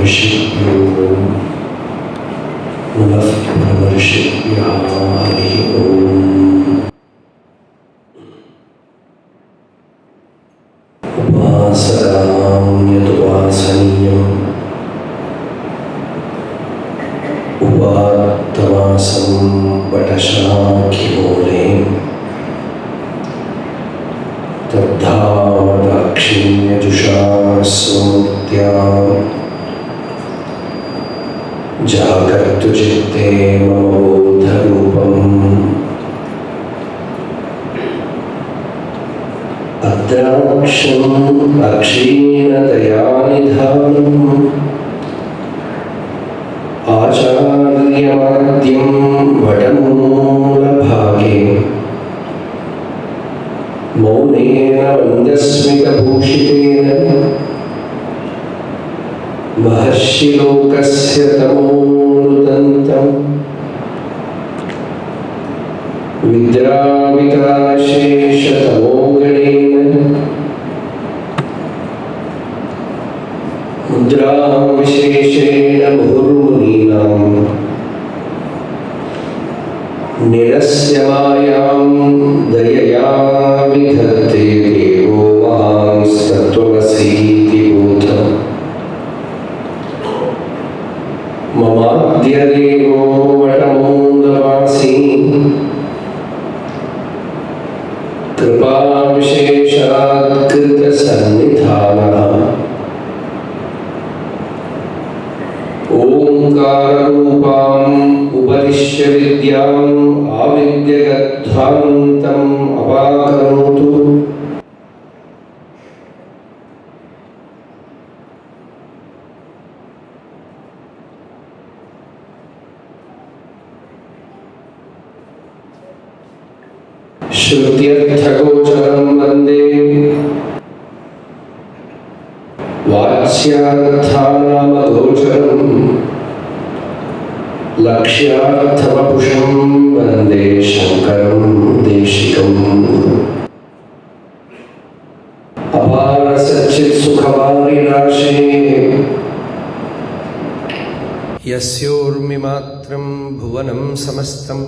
ऋषिभ्यो नमः ब्रह्मर्षिभ्यः हरिः ओम्। उपासनाम्यदुपासनीयम् उपात्तवासं वटशाखिमूले तद्धावदाक्षिण्यजुषा स्मूर्त्या जागर्तु चित्ते मम बोधरूपम् अद्राक्षम् अक्षीणदयानिधानम् आचार्यमाद्यं वटमूलभागे मौनेन मन्दस्मितभूषितेन महर्षिलोकस्य तमोनुदन्तम् विद्राविकाशेषतमोगणेन मुद्राविशेषेण मुहुर्मुनीनां निरस्यमायां दयया विधत्ते देवो महांस्तत्त्वमसीति बोधम् ममाद्यदेवो वटमूलवासी कृपाविशेषात् कृतसन्निधानः ओंकाररूपाम् उपदिश्य विद्याम् आविद्यगध्वान्तम् अवाकरोतु श्रुत्यर्थगोचरं वन्दे वाच्यार्थानामगोचरं लक्ष्यार्थवपुषं वन्दे शङ्करं देशिकम् अपारसच्चित्सुखवारिराशे यस्योर्मिमात्रं भुवनं समस्तं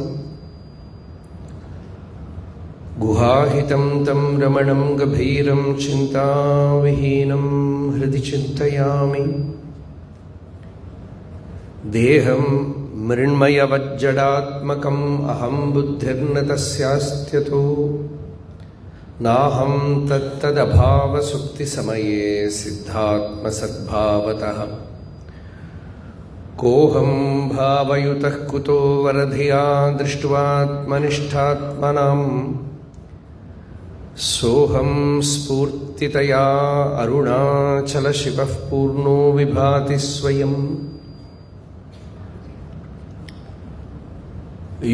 गुहाहितं तं रमणं गभीरं चिन्ताविहीनं हृदि चिन्तयामि। देहं मृण्मयवज्जडात्मकम् अहं बुद्धिर्न तस्यास्त्यतो नाहं तत्तदभावसुप्तिसमये सिद्धात्मसद्भावतः कोऽहं भावयुतः कुतो वरधिया दृष्ट्वात्मनिष्ठात्मनाम् सोऽहं स्फूर्तितया अरुणाचलशिवः पूर्णो विभाति स्वयम्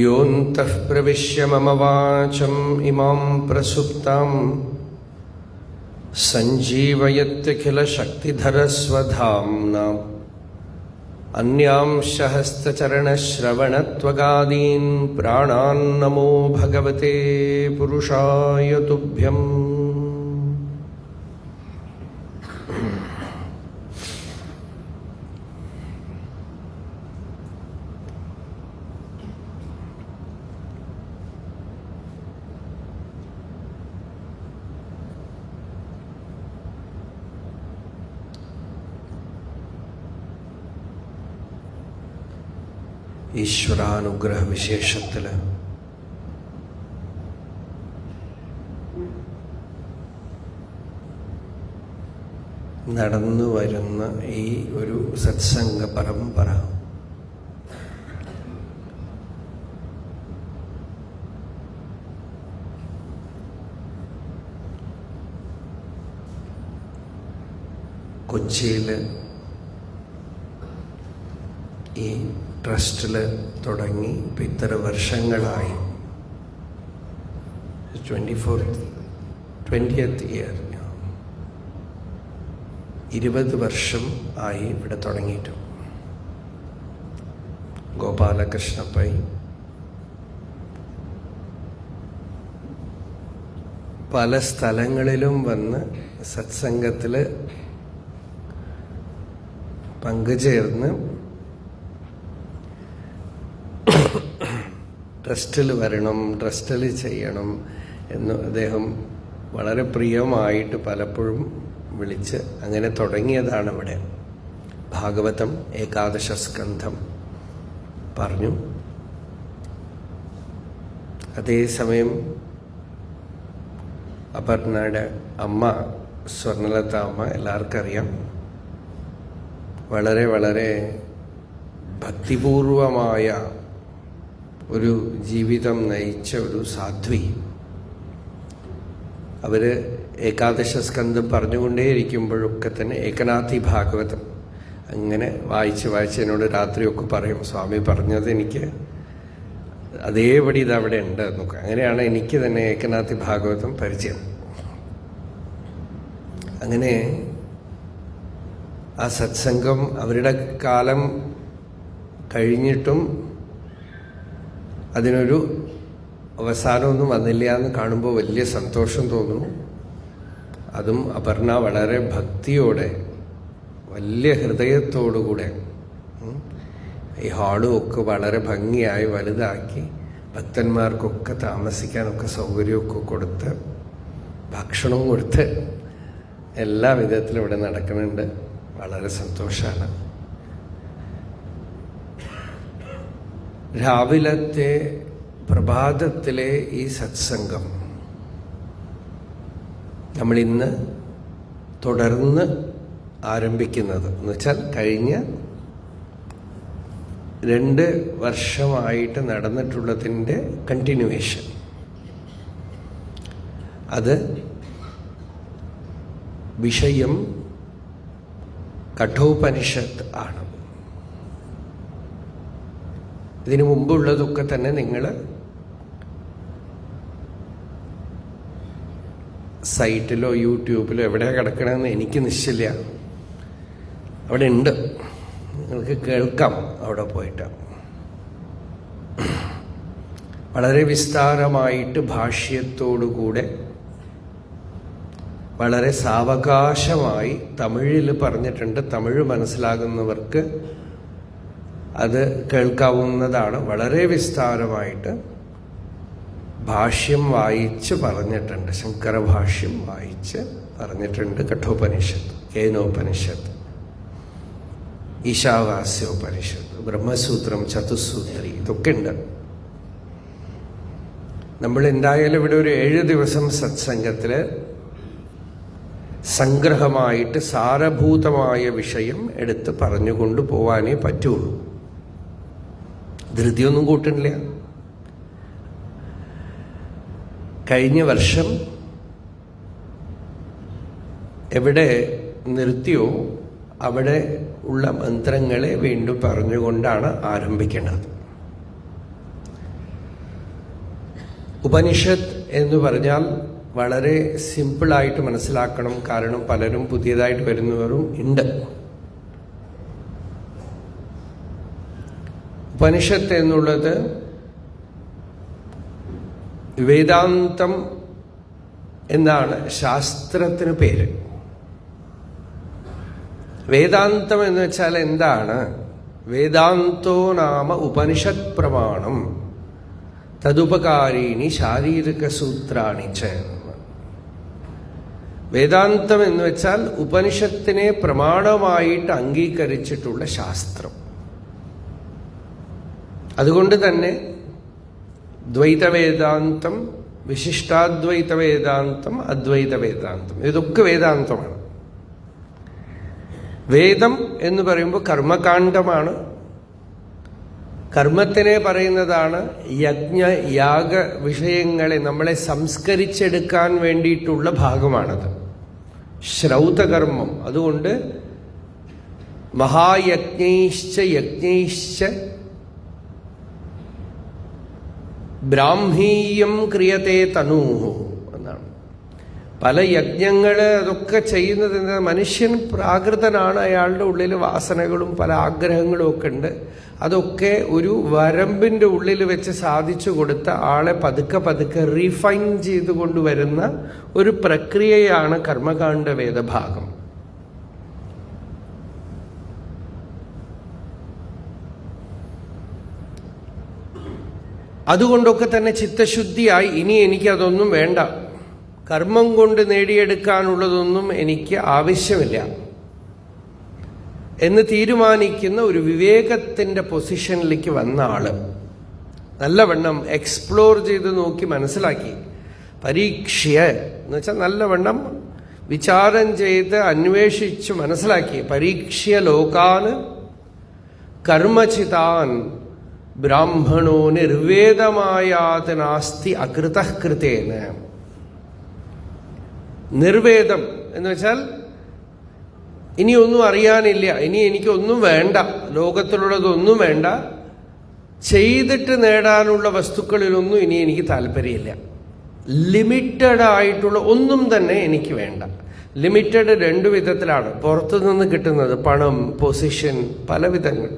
योऽन्तः प्रविश्य मम वाचम् इमां प्रसुप्तां सञ्जीवयत्यखिलशक्तिधरस्वधाम्ना अन्यांश हस्तचरणश्रवणत्वगादीन् प्राणान्नमो भगवते पुरुषाय तुभ्यम्। ഈശ്വരാനുഗ്രഹ വിശേഷത്തിൽ നടന്നു വരുന്ന ഈ ഒരു സത്സംഗ പരമ്പര കൊച്ചിയിൽ ഈ ട്രസ്റ്റിൽ തുടങ്ങി ഇപ്പം ഇത്ര വർഷങ്ങളായി 20th ഇയർ 20 വർഷം ആയി ഇവിടെ തുടങ്ങിയിട്ട്. ഗോപാലകൃഷ്ണ പൈ പല സ്ഥലങ്ങളിലും വന്ന് സത്സംഗത്തിൽ പങ്കുചേർന്ന് ട്രസ്റ്റിൽ വരണം, ട്രസ്റ്റിൽ ചെയ്യണം എന്ന് അദ്ദേഹം വളരെ പ്രിയമായിട്ട് പലപ്പോഴും വിളിച്ച് അങ്ങനെ തുടങ്ങിയതാണ് ഇവിടെ. ഭാഗവതം ഏകാദശ സ്കന്ധം പറഞ്ഞു. അതേസമയം അപർണയുടെ അമ്മ സ്വർണലത അമ്മ എല്ലാവർക്കും അറിയാം, വളരെ വളരെ ഭക്തിപൂർവമായ ഒരു ജീവിതം നയിച്ച ഒരു സാധ്വി. അവർ ഏകാദശ സ്കന്ധം പറഞ്ഞുകൊണ്ടേയിരിക്കുമ്പോഴൊക്കെ തന്നെ ഏകനാഥി ഭാഗവതം അങ്ങനെ വായിച്ച് എന്നോട് രാത്രിയൊക്കെ പറയും, സ്വാമി പറഞ്ഞത് എനിക്ക് അതേപടി ഇതവിടെ ഉണ്ട് എന്നൊക്കെ. അങ്ങനെയാണ് എനിക്ക് തന്നെ ഏകനാഥി ഭാഗവതം പരിചയം. അങ്ങനെ ആ സത്സംഗം അവരുടെ കാലം കഴിഞ്ഞിട്ടും അതിനൊരു അവസാനമൊന്നും വന്നില്ല എന്ന് കാണുമ്പോൾ വലിയ സന്തോഷം തോന്നുന്നു. അതും അപർണ വളരെ ഭക്തിയോടെ വലിയ ഹൃദയത്തോടുകൂടെ ഈ ഹാളും ഒക്കെ വളരെ ഭംഗിയായി വലുതാക്കി ഭക്തന്മാർക്കൊക്കെ താമസിക്കാനൊക്കെ സൗകര്യമൊക്കെ കൊടുത്ത് ഭക്ഷണവും കൊടുത്ത് എല്ലാ വിധത്തിലും ഇവിടെ നടക്കുന്നുണ്ട്. വളരെ സന്തോഷമാണ്. രാവിലത്തെ പ്രഭാതത്തിലെ ഈ സത്സംഗം നമ്മളിന്ന് തുടർന്ന് ആരംഭിക്കുന്നത് എന്ന് വെച്ചാൽ കഴിഞ്ഞ 2 വർഷമായിട്ട് നടന്നിട്ടുള്ളതിൻ്റെ കണ്ടിന്യൂവേഷൻ. അത് വിഷയം കഠോപനിഷത്ത് ആണ്. ഇതിനു മുമ്പുള്ളതൊക്കെ തന്നെ നിങ്ങൾ സൈറ്റിലോ യൂട്യൂബിലോ എവിടെയാണ് കിടക്കണമെന്ന് എനിക്ക് നിശ്ചയില്ല. അവിടെ ഉണ്ട്, നിങ്ങൾക്ക് കേൾക്കാം അവിടെ പോയിട്ട്. വളരെ വിസ്താരമായിട്ട് ഭാഷ്യത്തോടുകൂടെ വളരെ സാവകാശമായി തമിഴിൽ പറഞ്ഞിട്ടുണ്ട്. തമിഴ് മനസ്സിലാകുന്നവർക്ക് അത് കേൾക്കാവുന്നതാണ്. വളരെ വിസ്താരമായിട്ട് ഭാഷ്യം വായിച്ച് പറഞ്ഞിട്ടുണ്ട്. ശങ്കര ഭാഷ്യം വായിച്ച് പറഞ്ഞിട്ടുണ്ട്. കഠോപനിഷത്ത്, കേനോപനിഷത്ത്, ഈശാവാസ്യോപനിഷത്ത്, ബ്രഹ്മസൂത്രം, ചതുസൂത്രി, ഇതൊക്കെ ഉണ്ട്. നമ്മൾ എന്തായാലും ഇവിടെ ഒരു 7 ദിവസം സത്സംഗത്തില് സംഗ്രഹമായിട്ട് സാരഭൂതമായ വിഷയം എടുത്ത് പറഞ്ഞുകൊണ്ട് പോവാനേ പറ്റുള്ളൂ. ധൃതിയൊന്നും കൂട്ടണില്ല. കഴിഞ്ഞ വർഷം എവിടെ നിർത്തിയോ അവിടെ ഉള്ള മന്ത്രങ്ങളെ വീണ്ടും പറഞ്ഞുകൊണ്ടാണ് ആരംഭിക്കേണ്ടത്. ഉപനിഷത്ത് എന്ന് പറഞ്ഞാൽ വളരെ സിമ്പിളായിട്ട് മനസ്സിലാക്കണം. കാരണം പലരും പുതിയതായിട്ട് വരുന്നവരും ഉണ്ട്. ഉപനിഷത്ത് എന്നുള്ളത് വേദാന്തം എന്നാണ് ശാസ്ത്രത്തിന് പേര്. വേദാന്തം എന്ന് വെച്ചാൽ എന്താണ്? വേദാന്തോ നാമ ഉപനിഷത് പ്രമാണം തദുപകാരീണി ശാരീരിക സൂത്രാണി ച. വേദാന്തം എന്ന് വെച്ചാൽ ഉപനിഷത്തിനെ പ്രമാണമായിട്ട് അംഗീകരിച്ചിട്ടുള്ള ശാസ്ത്രം. അതുകൊണ്ട് തന്നെ ദ്വൈത വേദാന്തം, വിശിഷ്ടാദ്വൈത വേദാന്തം, അദ്വൈത വേദാന്തം, ഇതൊക്കെ വേദാന്തമാണ്. വേദം എന്ന് പറയുമ്പോൾ കർമ്മകാണ്ഡമാണ്. കർമ്മത്തിനെ പറയുന്നതാണ്. യജ്ഞ യാഗ വിഷയങ്ങളെ നമ്മളെ സംസ്കരിച്ചെടുക്കാൻ വേണ്ടിയിട്ടുള്ള ഭാഗമാണത്, ശ്രൗതകർമ്മം. അതുകൊണ്ട് മഹായജ്ഞൈശ്ച യജ്ഞൈശ്ച ബ്രാഹ്മീയം ക്രിയത്തെ തനൂഹു എന്നാണ്. പല യജ്ഞങ്ങള് അതൊക്കെ ചെയ്യുന്നത് എന്താ? മനുഷ്യൻ പ്രാകൃതനാണ്, അയാളുടെ ഉള്ളിൽ വാസനകളും പല ആഗ്രഹങ്ങളും ഒക്കെ ഉണ്ട്. അതൊക്കെ ഒരു വരമ്പിന്റെ ഉള്ളിൽ വെച്ച് സാധിച്ചു കൊടുത്ത ആളെ പതുക്കെ പതുക്കെ റീഫൈൻ ചെയ്തു കൊണ്ടുവരുന്ന ഒരു പ്രക്രിയയാണ് കർമ്മകാണ്ഡ വേദഭാഗം. അതുകൊണ്ടൊക്കെ തന്നെ ചിത്തശുദ്ധിയായി ഇനി എനിക്കതൊന്നും വേണ്ട, കർമ്മം കൊണ്ട് നേടിയെടുക്കാനുള്ളതൊന്നും എനിക്ക് ആവശ്യമില്ല എന്ന് തീരുമാനിക്കുന്ന ഒരു വിവേകത്തിന്റെ പൊസിഷനിലേക്ക് വന്ന ആള് നല്ലവണ്ണം എക്സ്പ്ലോർ ചെയ്ത് നോക്കി മനസ്സിലാക്കി, പരീക്ഷ്യ എന്ന് വെച്ചാൽ നല്ലവണ്ണം വിചാരം ചെയ്ത് അന്വേഷിച്ച് മനസ്സിലാക്കി, പരീക്ഷ്യ ലോകാൻ കർമ്മചിതാൻ ബ്രാഹ്മണോ നിർവേദമായാത് നാസ്തി അകൃതകൃതേന. നിർവേദം എന്ന് വെച്ചാൽ ഇനിയൊന്നും അറിയാനില്ല, ഇനി എനിക്കൊന്നും വേണ്ട, ലോകത്തിലുള്ളതൊന്നും വേണ്ട, ചെയ്തിട്ട് നേടാനുള്ള വസ്തുക്കളിലൊന്നും ഇനി എനിക്ക് താല്പര്യമില്ല, ലിമിറ്റഡ് ആയിട്ടുള്ള ഒന്നും തന്നെ എനിക്ക് വേണ്ട. ലിമിറ്റഡ് രണ്ടു വിധത്തിലാണ് പുറത്തുനിന്ന് കിട്ടുന്നത്, പണം, പൊസിഷൻ, പല വിധങ്ങൾ.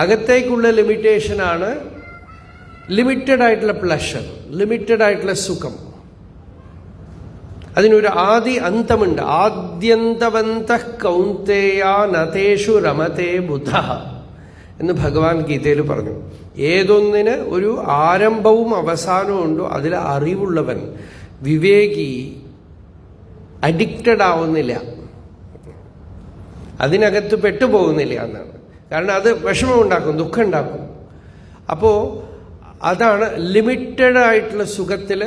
അകത്തേക്കുള്ള ലിമിറ്റേഷനാണ് ലിമിറ്റഡ് ആയിട്ടുള്ള പ്ലഷർ, ലിമിറ്റഡ് ആയിട്ടുള്ള സുഖം. അതിനൊരു ആദി അന്തമുണ്ട്. ആദ്യന്തവന്ത കൗന്തേയ നതേഷു രമതേ ബുധ എന്ന് ഭഗവാൻ ഗീതയിൽ പറഞ്ഞു. ഏതൊന്നിന് ഒരു ആരംഭവും അവസാനവും ഉണ്ടോ അതിൽ അറിവുള്ളവൻ, വിവേകി, അഡിക്റ്റഡ് ആവുന്നില്ല, അതിനകത്ത് പെട്ടുപോകുന്നില്ല എന്നാണ്. കാരണം അത് വിഷമം ഉണ്ടാക്കും, ദുഃഖം ഉണ്ടാക്കും. അപ്പോ അതാണ് ലിമിറ്റഡ് ആയിട്ടുള്ള സുഖത്തിൽ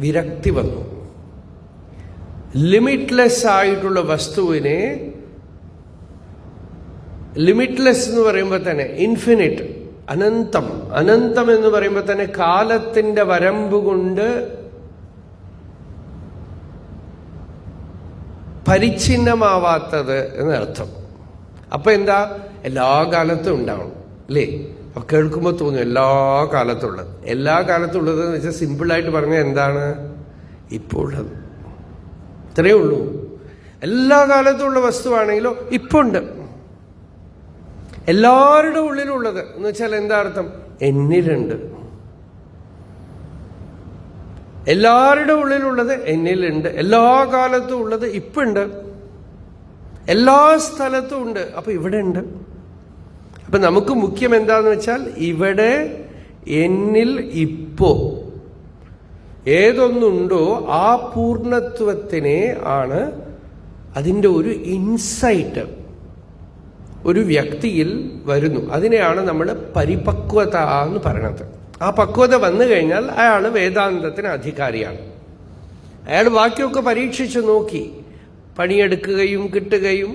വിരക്തി വന്നു. ലിമിറ്റ്ലെസ് ആയിട്ടുള്ള വസ്തുവിനെ, ലിമിറ്റ്ലെസ് എന്ന് പറയുമ്പോൾ തന്നെ ഇൻഫിനിറ്റ്, അനന്തം, അനന്തം എന്ന് പറയുമ്പോൾ തന്നെ കാലത്തിന്റെ വരമ്പ് കൊണ്ട് പരിച്ഛിന്നമാവാത്തത് എന്നർത്ഥം. അപ്പൊ എന്താ, എല്ലാ കാലത്തും ഉണ്ടാവണം അല്ലേ? അപ്പൊ കേൾക്കുമ്പോൾ തോന്നും എല്ലാ കാലത്തും ഉള്ളത്. എല്ലാ കാലത്തും ഉള്ളത് എന്ന് വെച്ചാൽ സിമ്പിളായിട്ട് പറഞ്ഞാൽ എന്താണ്, ഇപ്പോൾ ഉള്ളത്, ഇത്രയേ ഉള്ളൂ. എല്ലാ കാലത്തുമുള്ള വസ്തുവാണെങ്കിലോ ഇപ്പൊ ഉണ്ട്. എല്ലാവരുടെ ഉള്ളിലുള്ളത് എന്ന് വെച്ചാൽ എന്താ അർത്ഥം, എന്നിലുണ്ട്. എല്ലാവരുടെ ഉള്ളിലുള്ളത് എന്നിലുണ്ട്, എല്ലാ കാലത്തും ഉള്ളത് ഇപ്പൊ ഉണ്ട്, എല്ലാ സ്ഥലത്തും ഉണ്ട്. അപ്പൊ ഇവിടെ ഉണ്ട്. അപ്പൊ നമുക്ക് മുഖ്യം എന്താന്ന് വെച്ചാൽ ഇവിടെ എന്നിൽ ഇപ്പോ ഏതൊന്നുണ്ടോ ആ പൂർണ്ണത്വത്തിനെ ആണ് അതിൻ്റെ ഒരു ഇൻസൈറ്റ് ഒരു വ്യക്തിയിൽ വരുന്നു. അതിനെയാണ് നമ്മൾ പരിപക്വത എന്ന് പറയണത്. ആ പക്വത വന്നു കഴിഞ്ഞാൽ അയാൾ വേദാന്തത്തിന് അധികാരിയാണ്. അയാൾ ബാക്കിയൊക്കെ പരീക്ഷിച്ചു നോക്കി, പണിയെടുക്കുകയും കിട്ടുകയും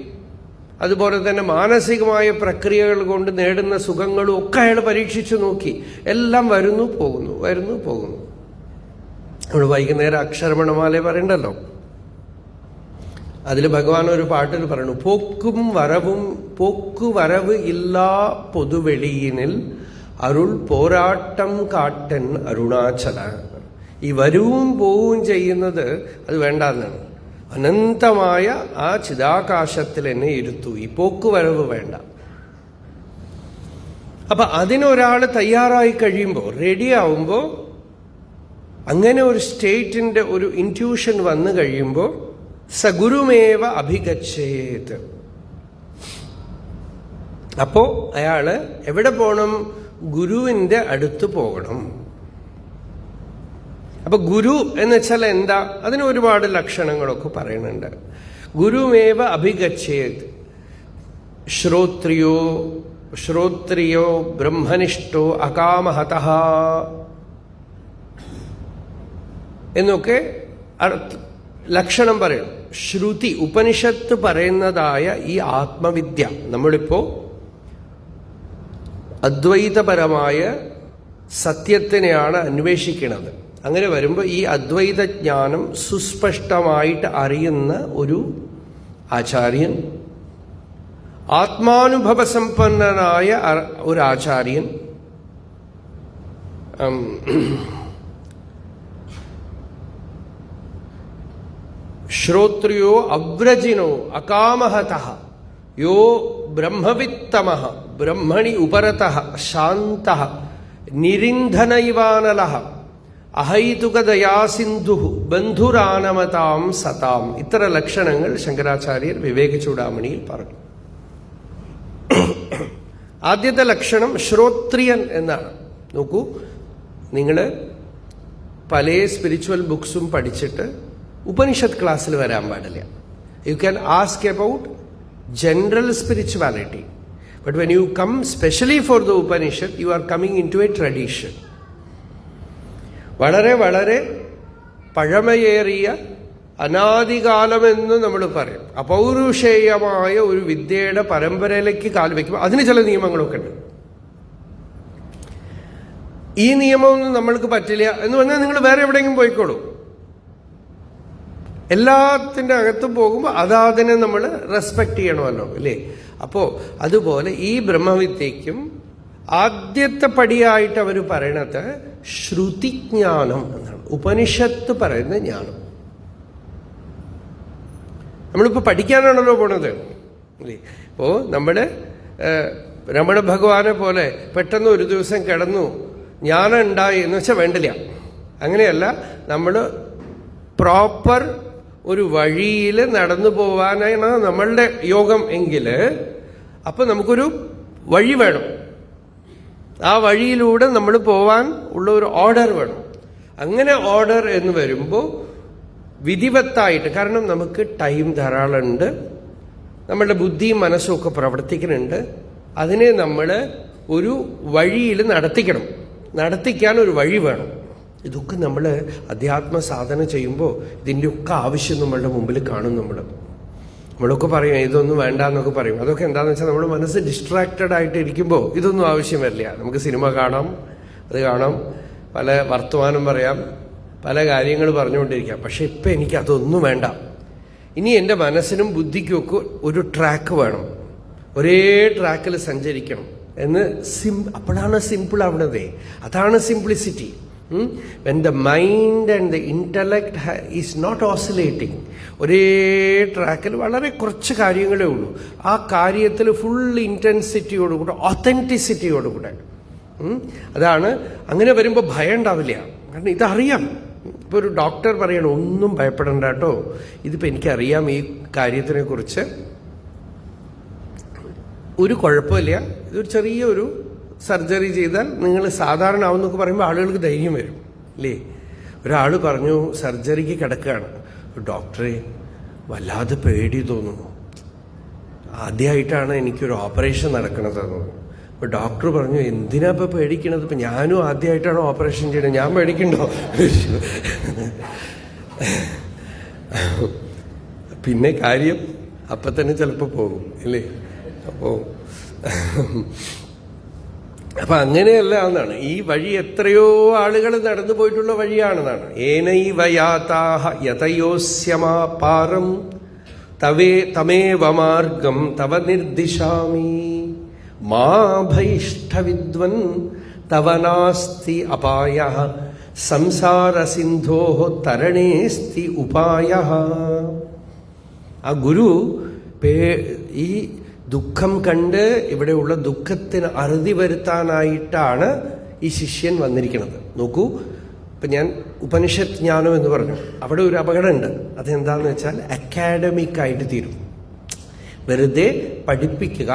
അതുപോലെ തന്നെ മാനസികമായ പ്രക്രിയകൾ കൊണ്ട് നേടുന്ന സുഖങ്ങളും ഒക്കെ അയാൾ പരീക്ഷിച്ചു നോക്കി. എല്ലാം വരുന്നു പോകുന്നു, വരുന്നു പോകുന്നു. നമ്മൾ വൈകുന്നേരം അക്ഷരമണമാല പറയണ്ടല്ലോ, അതിൽ ഭഗവാൻ ഒരു പാട്ടിൽ പറയണു, പോക്കുവരവ് ഇല്ലാ പൊതുവെളിയിനിൽ അരുൾ പോരാട്ടം കാട്ടൻ അരുണാചല. ഈ വരവും പോവും ചെയ്യുന്നത് അത് വേണ്ടെന്നാണ്. അനന്തമായ ആ ചിദാകാശത്തിൽ എന്നെ ഇരുത്തു, ഈ പോക്കുവരവ് വേണ്ട. അപ്പൊ അതിനൊരാൾ തയ്യാറായി കഴിയുമ്പോൾ, റെഡിയാവുമ്പോൾ, അങ്ങനെ ഒരു സ്റ്റേറ്റിന്റെ ഒരു ഇൻറ്റ്യൂഷൻ വന്നു കഴിയുമ്പോൾ സഗുരുമേവ അഭിഗച്ഛേത്. അപ്പോ അയാള് എവിടെ പോകണം, ഗുരുവിന്റെ അടുത്ത് പോകണം. അപ്പൊ ഗുരു എന്ന് വെച്ചാൽ എന്താ, അതിന് ഒരുപാട് ലക്ഷണങ്ങളൊക്കെ പറയുന്നുണ്ട്. ഗുരുമേവ അഭിഗച്ഛേത്. ശ്രോത്രിയോ ബ്രഹ്മനിഷ്ഠോ അകാമഹതഃ എന്നൊക്കെ ലക്ഷണം പറയും. ശ്രുതി, ഉപനിഷത്ത് പറയുന്നതായ ഈ ആത്മവിദ്യ, നമ്മളിപ്പോ അദ്വൈതപരമായ സത്യത്തിനെയാണ് അന്വേഷിക്കുന്നത്. അങ്ങനെ വരുമ്പോൾ ഈ അദ്വൈത ജ്ഞാനം സുസ്പഷ്ടമായിട്ട് അറിയുന്ന ഒരു ആചാര്യൻ, ആത്മാനുഭവസമ്പന്നനായ ഒരു ആചാര്യൻ, ശ്രോത്രിയോ അവ്രജിനോ അകാമഹതഃ യോ ബ്രഹ്മവിത്തമഃ ബ്രഹ്മണി ഉപരതഃ ശാന്തഃ നിരിന്ധനൈവാനലഃ അഹൈതുകദയാസിന്ധു ബന്ധുരാനമതാം സതാം. ഇത്ര ലക്ഷണങ്ങൾ ശങ്കരാചാര്യർ വിവേക ചൂടാമണിയിൽ പറഞ്ഞു. ആദ്യത്തെ ലക്ഷണം ശ്രോത്രിയൻ എന്നാണ്. നോക്കൂ, നിങ്ങൾ പല സ്പിരിച്വൽ ബുക്സും പഠിച്ചിട്ട് ഉപനിഷത്ത് ക്ലാസ്സിൽ വരാൻ പാടില്ല. You can ask about general spirituality, but when you come specially for the Upanishad, you are coming into a tradition. വളരെ വളരെ പഴമയേറിയ അനാദികാലമെന്ന് നമ്മൾ പറയും. അപൗരുഷേയമായ ഒരു വിദ്യയുടെ പരമ്പരയിലേക്ക് കാൽ വയ്ക്കുമ്പോൾ അതിന് ചില നിയമങ്ങളൊക്കെ ഉണ്ട്. ഈ നിയമമൊന്നും നമ്മൾക്ക് പറ്റില്ല എന്ന് പറഞ്ഞാൽ നിങ്ങൾ വേറെ എവിടെയെങ്കിലും പോയിക്കോളൂ. എല്ലാത്തിൻ്റെ അകത്തും പോകുമ്പോൾ അതിനെ നമ്മൾ റെസ്പെക്ട് ചെയ്യണമല്ലോ, അല്ലേ? അപ്പോൾ അതുപോലെ ഈ ബ്രഹ്മവിദ്യയ്ക്കും ആദ്യത്തെ പടിയായിട്ട് അവർ പറയണത് ശ്രുതിജ്ഞാനം എന്നാണ്. ഉപനിഷത്ത് പറയുന്ന ജ്ഞാനം. നമ്മളിപ്പോൾ പഠിക്കാനാണല്ലോ പോണത്, അല്ലേ? ഇപ്പോൾ നമ്മുടെ രമണ ഭഗവാനെ പോലെ പെട്ടെന്ന് ഒരു ദിവസം കിടന്നു ജ്ഞാനം ഉണ്ടായി എന്ന് വെച്ചാൽ വേണ്ടില്ല. അങ്ങനെയല്ല, നമ്മൾ പ്രോപ്പർ ഒരു വഴിയിൽ നടന്നു പോവാനാണ് നമ്മളുടെ യോഗം എങ്കിൽ അപ്പം നമുക്കൊരു വഴി വേണം. ആ വഴിയിലൂടെ നമ്മൾ പോവാൻ ഉള്ള ഒരു ഓർഡർ വേണം. അങ്ങനെ ഓർഡർ എന്ന് വരുമ്പോൾ വിധിവത്തായിട്ട്, കാരണം നമുക്ക് ടൈം ധാരാളമുണ്ട്, നമ്മളുടെ ബുദ്ധിയും മനസ്സും ഒക്കെ പ്രവർത്തിക്കുന്നുണ്ട്. അതിനെ നമ്മൾ ഒരു വഴിയിൽ നടത്തിക്കാൻ ഒരു വഴി വേണം. ഇതൊക്കെ നമ്മൾ അധ്യാത്മ സാധന ചെയ്യുമ്പോൾ ഇതിൻ്റെയൊക്കെ ആവശ്യം നമ്മളുടെ മുമ്പിൽ കാണും. നമ്മളൊക്കെ പറയും ഇതൊന്നും വേണ്ട എന്നൊക്കെ പറയും. അതൊക്കെ എന്താണെന്ന് വെച്ചാൽ നമ്മുടെ മനസ്സ് ഡിസ്ട്രാക്റ്റഡ് ആയിട്ട് ഇരിക്കുമ്പോൾ ഇതൊന്നും ആവശ്യം വരില്ല. നമുക്ക് സിനിമ കാണാം, അത് കാണാം, പല വർത്തമാനം പറയാം, പല കാര്യങ്ങൾ പറഞ്ഞുകൊണ്ടിരിക്കാം. പക്ഷെ ഇപ്പം എനിക്ക് അതൊന്നും വേണ്ട. ഇനി എൻ്റെ മനസ്സിനും ബുദ്ധിക്കുമൊക്കെ ഒരു ട്രാക്ക് വേണം, ഒരേ ട്രാക്കിൽ സഞ്ചരിക്കണം എന്ന് അപ്പോഴാണ് സിമ്പിൾ ആവണതേ. അതാണ് simplicity. When the mind and the intellect is not oscillating, ഒരേ ട്രാക്കിൽ വളരെ കുറച്ച് കാര്യങ്ങളേ ഉള്ളൂ. ആ കാര്യത്തിൽ ഫുൾ ഇൻറ്റൻസിറ്റിയോടുകൂടെ, ഒത്തൻറ്റിസിറ്റിയോടുകൂടെ. അതാണ്. അങ്ങനെ വരുമ്പോൾ ഭയം ഉണ്ടാവില്ല. കാരണം ഇതറിയാം. ഇപ്പോൾ ഒരു ഡോക്ടർ പറയണം ഒന്നും ഭയപ്പെടണ്ട കേട്ടോ, ഇതിപ്പോൾ എനിക്കറിയാം ഈ കാര്യത്തിനെ കുറിച്ച്, ഒരു കുഴപ്പമില്ല, ഇതൊരു ചെറിയൊരു സർജറി ചെയ്താൽ നിങ്ങൾ സാധാരണ ആവുന്നൊക്കെ പറയുമ്പോൾ ആളുകൾക്ക് ധൈര്യം വരും, അല്ലേ? ഒരാൾ പറഞ്ഞു സർജറിക്ക് കിടക്കുകയാണ്, ഡോക്ടറെ വല്ലാതെ പേടി തോന്നുന്നു, ആദ്യമായിട്ടാണ് എനിക്കൊരു ഓപ്പറേഷൻ നടക്കണതെന്ന്. അപ്പോൾ ഡോക്ടർ പറഞ്ഞു എന്തിനാ ഇപ്പോൾ പേടിക്കണത്, ഇപ്പം ഞാനും ആദ്യമായിട്ടാണ് ഓപ്പറേഷൻ ചെയ്യണത്, ഞാൻ പേടിക്കണ്ടോ? പിന്നെ കാര്യം അപ്പം തന്നെ ചിലപ്പോൾ പോകും, അല്ലേ? അപ്പൊ അങ്ങനെയല്ല എന്നാണ്. ഈ വഴി എത്രയോ ആളുകൾ നടന്നു പോയിട്ടുള്ള വഴിയാണെന്നാണ്. ഏനൈവയാതാഹ യതയോസ്യമാപാരം തമേവ മാർഗം തവ നിർദിശാമി മാ ഭൈഷ്ഠവിദ്വൻ തവ നാസ്തി അപായഃ സംസാര സിന്ധോഃ തരണേസ്തി ഉപായഃ. ആ ഗുരു ഈ ദുഃഖം കണ്ട് ഇവിടെയുള്ള ദുഃഖത്തിന് അറുതി വരുത്താനായിട്ടാണ് ഈ ശിഷ്യൻ വന്നിരിക്കുന്നത്. നോക്കൂ, ഇപ്പം ഞാൻ ഉപനിഷത്ത് ജ്ഞാനം എന്ന് പറഞ്ഞു, അവിടെ ഒരു അപകടമുണ്ട്. അതെന്താണെന്ന് വെച്ചാൽ അക്കാഡമിക് ആയിട്ട് തീരും. വെറുതെ പഠിപ്പിക്കുക,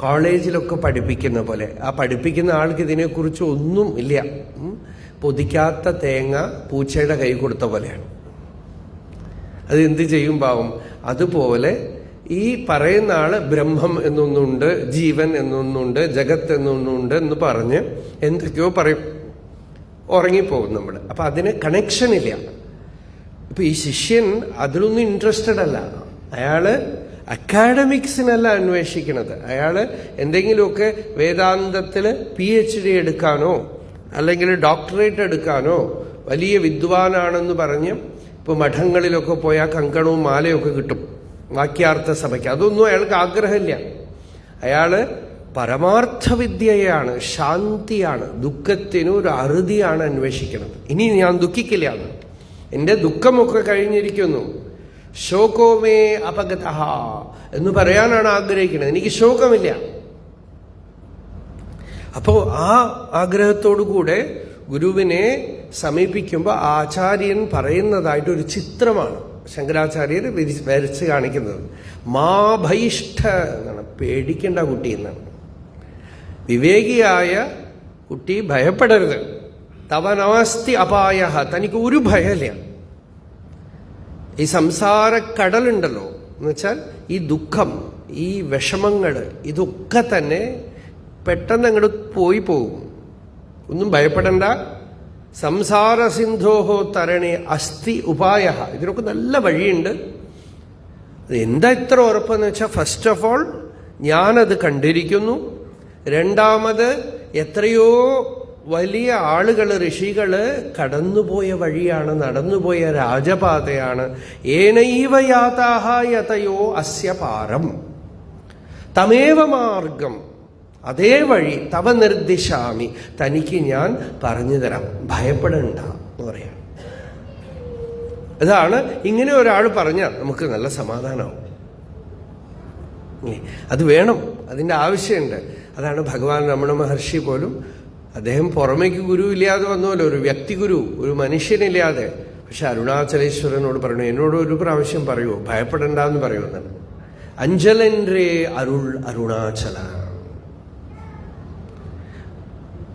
കോളേജിലൊക്കെ പഠിപ്പിക്കുന്ന പോലെ. ആ പഠിപ്പിക്കുന്ന ആൾക്ക് ഇതിനെക്കുറിച്ച് ഒന്നും ഇല്ല. പൊതിക്കാത്ത തേങ്ങ പൂച്ചയുടെ കൈ കൊടുത്ത പോലെയാണ്. അത് എന്ത് ചെയ്യും പാവം? അതുപോലെ ഈ പറയുന്ന ആള് ബ്രഹ്മം എന്നൊന്നുണ്ട്, ജീവൻ എന്നൊന്നുണ്ട്, ജഗത്ത് എന്നൊന്നുണ്ട് എന്ന് പറഞ്ഞ് എന്തൊക്കെയോ പറയും, ഉറങ്ങിപ്പോകും നമ്മൾ. അപ്പൊ അതിന് കണക്ഷൻ ഇല്ല. ഇപ്പൊ ഈ ശിഷ്യൻ അതിലൊന്നും ഇൻട്രസ്റ്റഡ് അല്ല. അയാള് അക്കാഡമിക്സിനല്ല അന്വേഷിക്കണത്. അയാള് എന്തെങ്കിലുമൊക്കെ വേദാന്തത്തിൽ PhD എടുക്കാനോ അല്ലെങ്കിൽ ഡോക്ടറേറ്റ് എടുക്കാനോ, വലിയ വിദ്വാനാണെന്ന് പറഞ്ഞ് ഇപ്പൊ മഠങ്ങളിലൊക്കെ പോയാൽ കങ്കണവും മാലയൊക്കെ കിട്ടും വാക്യാർത്ഥ സഭയ്ക്ക്. അതൊന്നും അയാൾക്ക് ആഗ്രഹമില്ല. അയാള് പരമാർത്ഥ വിദ്യയാണ്, ശാന്തിയാണ്, ദുഃഖത്തിന് ഒരു അറുതിയാണ് അന്വേഷിക്കുന്നത്. ഇനി ഞാൻ ദുഃഖിക്കില്ല, എൻ്റെ ദുഃഖമൊക്കെ കഴിഞ്ഞിരിക്കുന്നു, ശോകോമേ അപഗതഃ എന്ന് പറയാനാണ് ആഗ്രഹിക്കുന്നത്. എനിക്ക് ശോകമില്ല. അപ്പോ ആ ആഗ്രഹത്തോടുകൂടെ ഗുരുവിനെ സമീപിക്കുമ്പോൾ ആചാര്യൻ പറയുന്നതായിട്ടൊരു ചിത്രമാണ് ശങ്കരാചാര്യർ വരച്ച് കാണിക്കുന്നത്. മാ ഭൈഷ്ഠ എന്നാണ്, പേടിക്കേണ്ട കുട്ടി എന്നാണ്. വിവേകിയായ കുട്ടി ഭയപ്പെടരുത്. തവ നാസ്തി അപായ, തനിക്ക് ഒരു ഭയമില്ല. ഈ സംസാരക്കടലുണ്ടല്ലോ എന്ന് വെച്ചാൽ ഈ ദുഃഖം, ഈ വിഷമങ്ങൾ, ഇതൊക്കെ തന്നെ പെട്ടെന്ന് അങ്ങോട്ട് പോയി പോകും. ഒന്നും ഭയപ്പെടണ്ട. സംസാര സിന്ധോഹോ തരണേ അസ്തി ഉപായ. ഇതിനൊക്കെ നല്ല വഴിയുണ്ട്. എന്താ ഇത്ര ഉറപ്പെന്ന് വെച്ചാൽ, ഫസ്റ്റ് ഓഫ് ഓൾ ഞാനത് കണ്ടിരിക്കുന്നു. രണ്ടാമത് എത്രയോ വലിയ ആളുകൾ, ഋഷികള് കടന്നുപോയ വഴിയാണ്, നടന്നുപോയ രാജപാതയാണ്. ഏനൈവ യാതാഹ യതയോ അസ്യ പാരം തമേവ മാർഗം, അതേ വഴി തവ നിർദ്ദിശാമി, തനിക്ക് ഞാൻ പറഞ്ഞു തരാം, ഭയപ്പെടണ്ട എന്ന് പറയാം. അതാണ് ഇങ്ങനെ ഒരാൾ പറഞ്ഞാൽ നമുക്ക് നല്ല സമാധാനമാവും. അത് വേണം, അതിൻ്റെ ആവശ്യമുണ്ട്. അതാണ് ഭഗവാൻ രമണ മഹർഷി പോലും, അദ്ദേഹം പുറമേക്ക് ഗുരു ഇല്ലാതെ വന്നുമല്ലോ, ഒരു വ്യക്തി ഗുരു, ഒരു മനുഷ്യനില്ലാതെ. പക്ഷെ അരുണാചലേശ്വരനോട് പറഞ്ഞു, എന്നോട് ഒരു പ്രാവശ്യം പറയുമോ, ഭയപ്പെടണ്ടെന്ന് പറയുമെന്നാണ്. അഞ്ചലൻരേ അരുൾ അരുണാചല.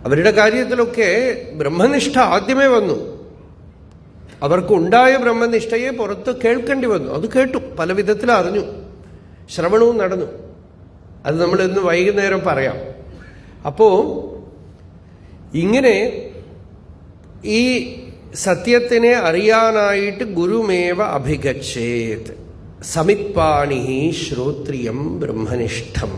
അവരുടെ കാര്യത്തിലൊക്കെ ബ്രഹ്മനിഷ്ഠ ആദ്യമേ വന്നു. അവർക്കുണ്ടായ ബ്രഹ്മനിഷ്ഠയെ പുറത്ത് കേൾക്കേണ്ടി വന്നു. അത് കേട്ടു, പല വിധത്തിൽ അറിഞ്ഞു, ശ്രവണവും നടന്നു. അത് നമ്മൾ ഇന്ന് വൈകുന്നേരം പറയാം. അപ്പോ ഇങ്ങനെ ഈ സത്യത്തിനെ അറിയാനായിട്ട് ഗുരുമേവ അഭിഗച്ഛേത് സമിത്പാണി ശ്രോത്രിയം ബ്രഹ്മനിഷ്ഠം.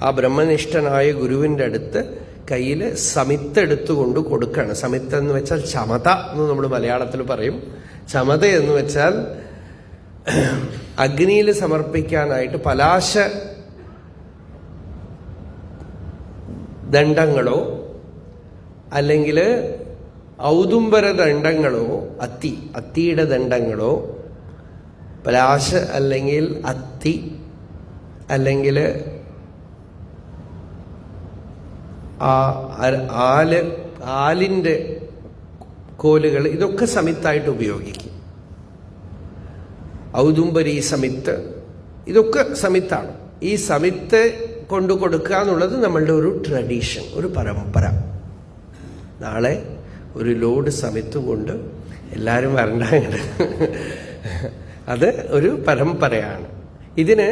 ആ ബ്രഹ്മനിഷ്ഠനായ ഗുരുവിൻ്റെ അടുത്ത് കയ്യിൽ സമിത്തെടുത്തുകൊണ്ട് കൊടുക്കുകയാണ്. സമിത്ത് എന്ന് വെച്ചാൽ ചമത എന്ന് നമ്മൾ മലയാളത്തിൽ പറയും. ചമത എന്ന് വെച്ചാൽ അഗ്നിയിൽ സമർപ്പിക്കാനായിട്ട് പലാശ ദണ്ഡങ്ങളോ അല്ലെങ്കിൽ ഔദുംബര ദണ്ഡങ്ങളോ, അത്തിയുടെ ദണ്ഡങ്ങളോ, പലാശ അല്ലെങ്കിൽ അത്തി അല്ലെങ്കിൽ ആലിൻ്റെ കോലുകൾ, ഇതൊക്കെ സമിത്തായിട്ട് ഉപയോഗിക്കും. ഔദുംബരി സമിത്ത്, ഇതൊക്കെ സമിത്താണ്. ഈ സമിത്ത് കൊണ്ടു കൊടുക്കുക എന്നുള്ളത് നമ്മളുടെ ഒരു ട്രഡീഷൻ, ഒരു പരമ്പര. നാളെ ഒരു ലോഡ് സമിത്തും കൊണ്ട് എല്ലാവരും വരണ്ട. അത് ഒരു പരമ്പരയാണ്. ഇതിന്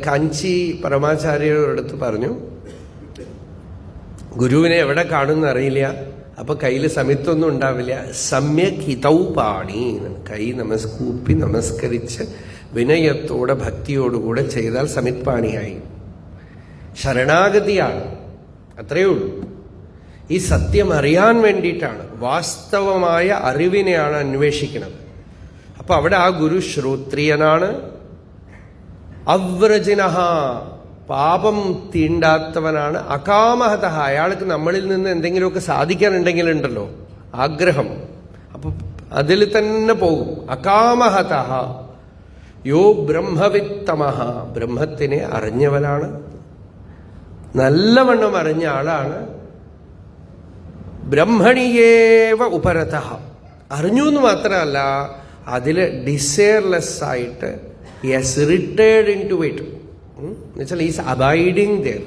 കാഞ്ചി പരമാചാര്യരോടടുത്ത് പറഞ്ഞു, ഗുരുവിനെ എവിടെ കാണുമെന്ന് അറിയില്ല, അപ്പൊ കയ്യിൽ സമിത്തൊന്നും ഉണ്ടാവില്ല. സമ്യക് ഹിതൗ പാണി, കൈ കൂപ്പി നമസ്കരിച്ച് വിനയത്തോടെ ഭക്തിയോടുകൂടെ ചെയ്താൽ സമിത് പാണിയായി. ശരണാഗതിയാണ്, അത്രയേ ഉള്ളൂ. ഈ സത്യം അറിയാൻ വേണ്ടിയിട്ടാണ്, വാസ്തവമായ അറിവിനെയാണ് അന്വേഷിക്കുന്നത്. അപ്പൊ അവിടെ ആ ഗുരു ശ്രോത്രിയനാണ്. അവ്രജിനഹ, പാപം തീണ്ടാത്തവനാണ്. അകാമഹത, അയാൾക്ക് നമ്മളിൽ നിന്ന് എന്തെങ്കിലുമൊക്കെ സാധിക്കാനുണ്ടെങ്കിലുണ്ടല്ലോ ആഗ്രഹം, അപ്പൊ അതിൽ തന്നെ പോകും. അകാമഹത യോ ബ്രഹ്മവിത്തമഹ, ബ്രഹ്മത്തിനെ അറിഞ്ഞവനാണ്, നല്ലവണ്ണം അറിഞ്ഞ ആളാണ്. ബ്രഹ്മണിയേവ ഉപരത, അറിഞ്ഞു എന്ന് മാത്രമല്ല അതിൽ ഡിസയർലെസ് ആയിട്ട് is retired in to it എന്നുവെച്ചാൽ ഈസ് അബൈഡിങ് ദർ,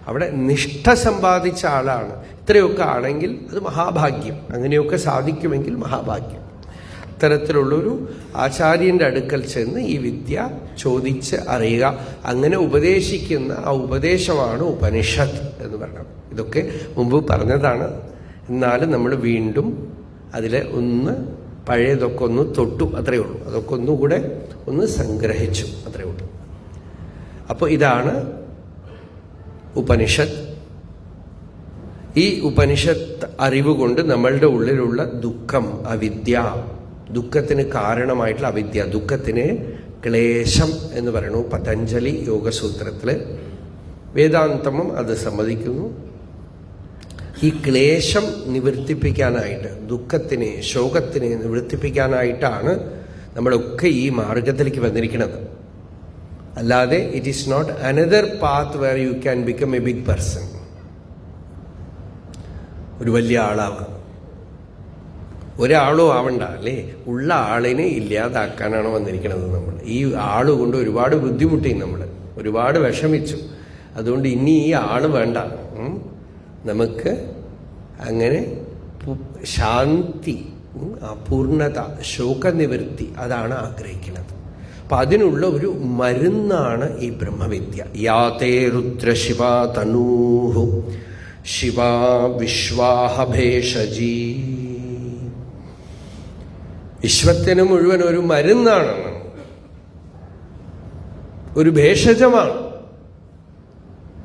അവിടെ നിഷ്ഠ സമ്പാദിച്ച ആളാണ്. ഇത്രയൊക്കെ ആണെങ്കിൽ അത് മഹാഭാഗ്യം. അങ്ങനെയൊക്കെ സാധിക്കുമെങ്കിൽ മഹാഭാഗ്യം. ഇത്തരത്തിലുള്ളൊരു ആചാര്യൻ്റെ അടുക്കൽ ചെന്ന് ഈ വിദ്യ ചോദിച്ച് അറിയുക. അങ്ങനെ ഉപദേശിക്കുന്ന ആ ഉപദേശമാണ് ഉപനിഷത്ത് എന്ന് പറയുന്നത്. ഇതൊക്കെ മുമ്പ് പറഞ്ഞതാണ്, എന്നാലും നമ്മൾ വീണ്ടും അതിൽ ഒന്ന് പഴയതൊക്കെ ഒന്ന് തൊട്ടു, അത്രയേ ഉള്ളൂ. അതൊക്കെ ഒന്നുകൂടെ ഒന്ന് സംഗ്രഹിച്ചു, അത്രയേ ഉള്ളൂ. അപ്പോൾ ഇതാണ് ഉപനിഷത്ത്. ഈ ഉപനിഷത്ത് അറിവ് കൊണ്ട് നമ്മളുടെ ഉള്ളിലുള്ള ദുഃഖം, അവിദ്യ, ദുഃഖത്തിന് കാരണമായിട്ടുള്ള അവിദ്യ, ദുഃഖത്തിന് ക്ലേശം എന്ന് പറയുന്നു പതഞ്ജലി യോഗസൂത്രത്തിൽ. വേദാന്തമും അത് സമ്മതിക്കുന്നു. ഈ ക്ലേശം നിവർത്തിപ്പിക്കാനായിട്ട്, ദുഃഖത്തിനെ, ശോകത്തിനെ നിവർത്തിപ്പിക്കാനായിട്ടാണ് നമ്മളൊക്കെ ഈ മാർഗത്തിലേക്ക് വന്നിരിക്കുന്നത്. അല്ലാതെ it is not another path where you can become a big person, ഒരു വലിയ ആളാവാം. ഒരാളും ആവണ്ട, അല്ലേ? ഉള്ള ആളിനെ ഇല്ലാതാക്കാനാണ് വന്നിരിക്കുന്നത് നമ്മൾ. ഈ ആളുകൊണ്ട് ഒരുപാട് ബുദ്ധിമുട്ടി, നമ്മൾ ഒരുപാട് വിഷമിച്ചു. അതുകൊണ്ട് ഇനി ഈ ആള് വേണ്ട. നമുക്ക് അങ്ങനെ ശാന്തി, പൂർണ്ണത, ശോകനിവൃത്തി, അതാണ് ആഗ്രഹിക്കുന്നത്. അപ്പൊ അതിനുള്ള ഒരു മരുന്നാണ് ഈ ബ്രഹ്മവിദ്യ. യാതേ രുദ്രശിവ തനൂഹു ശിവ വിശ്വാഹ ഭേഷജീ. വിശ്വത്തിന് മുഴുവൻ ഒരു മരുന്നാണ്, ഒരു ഭേഷജമാണ്.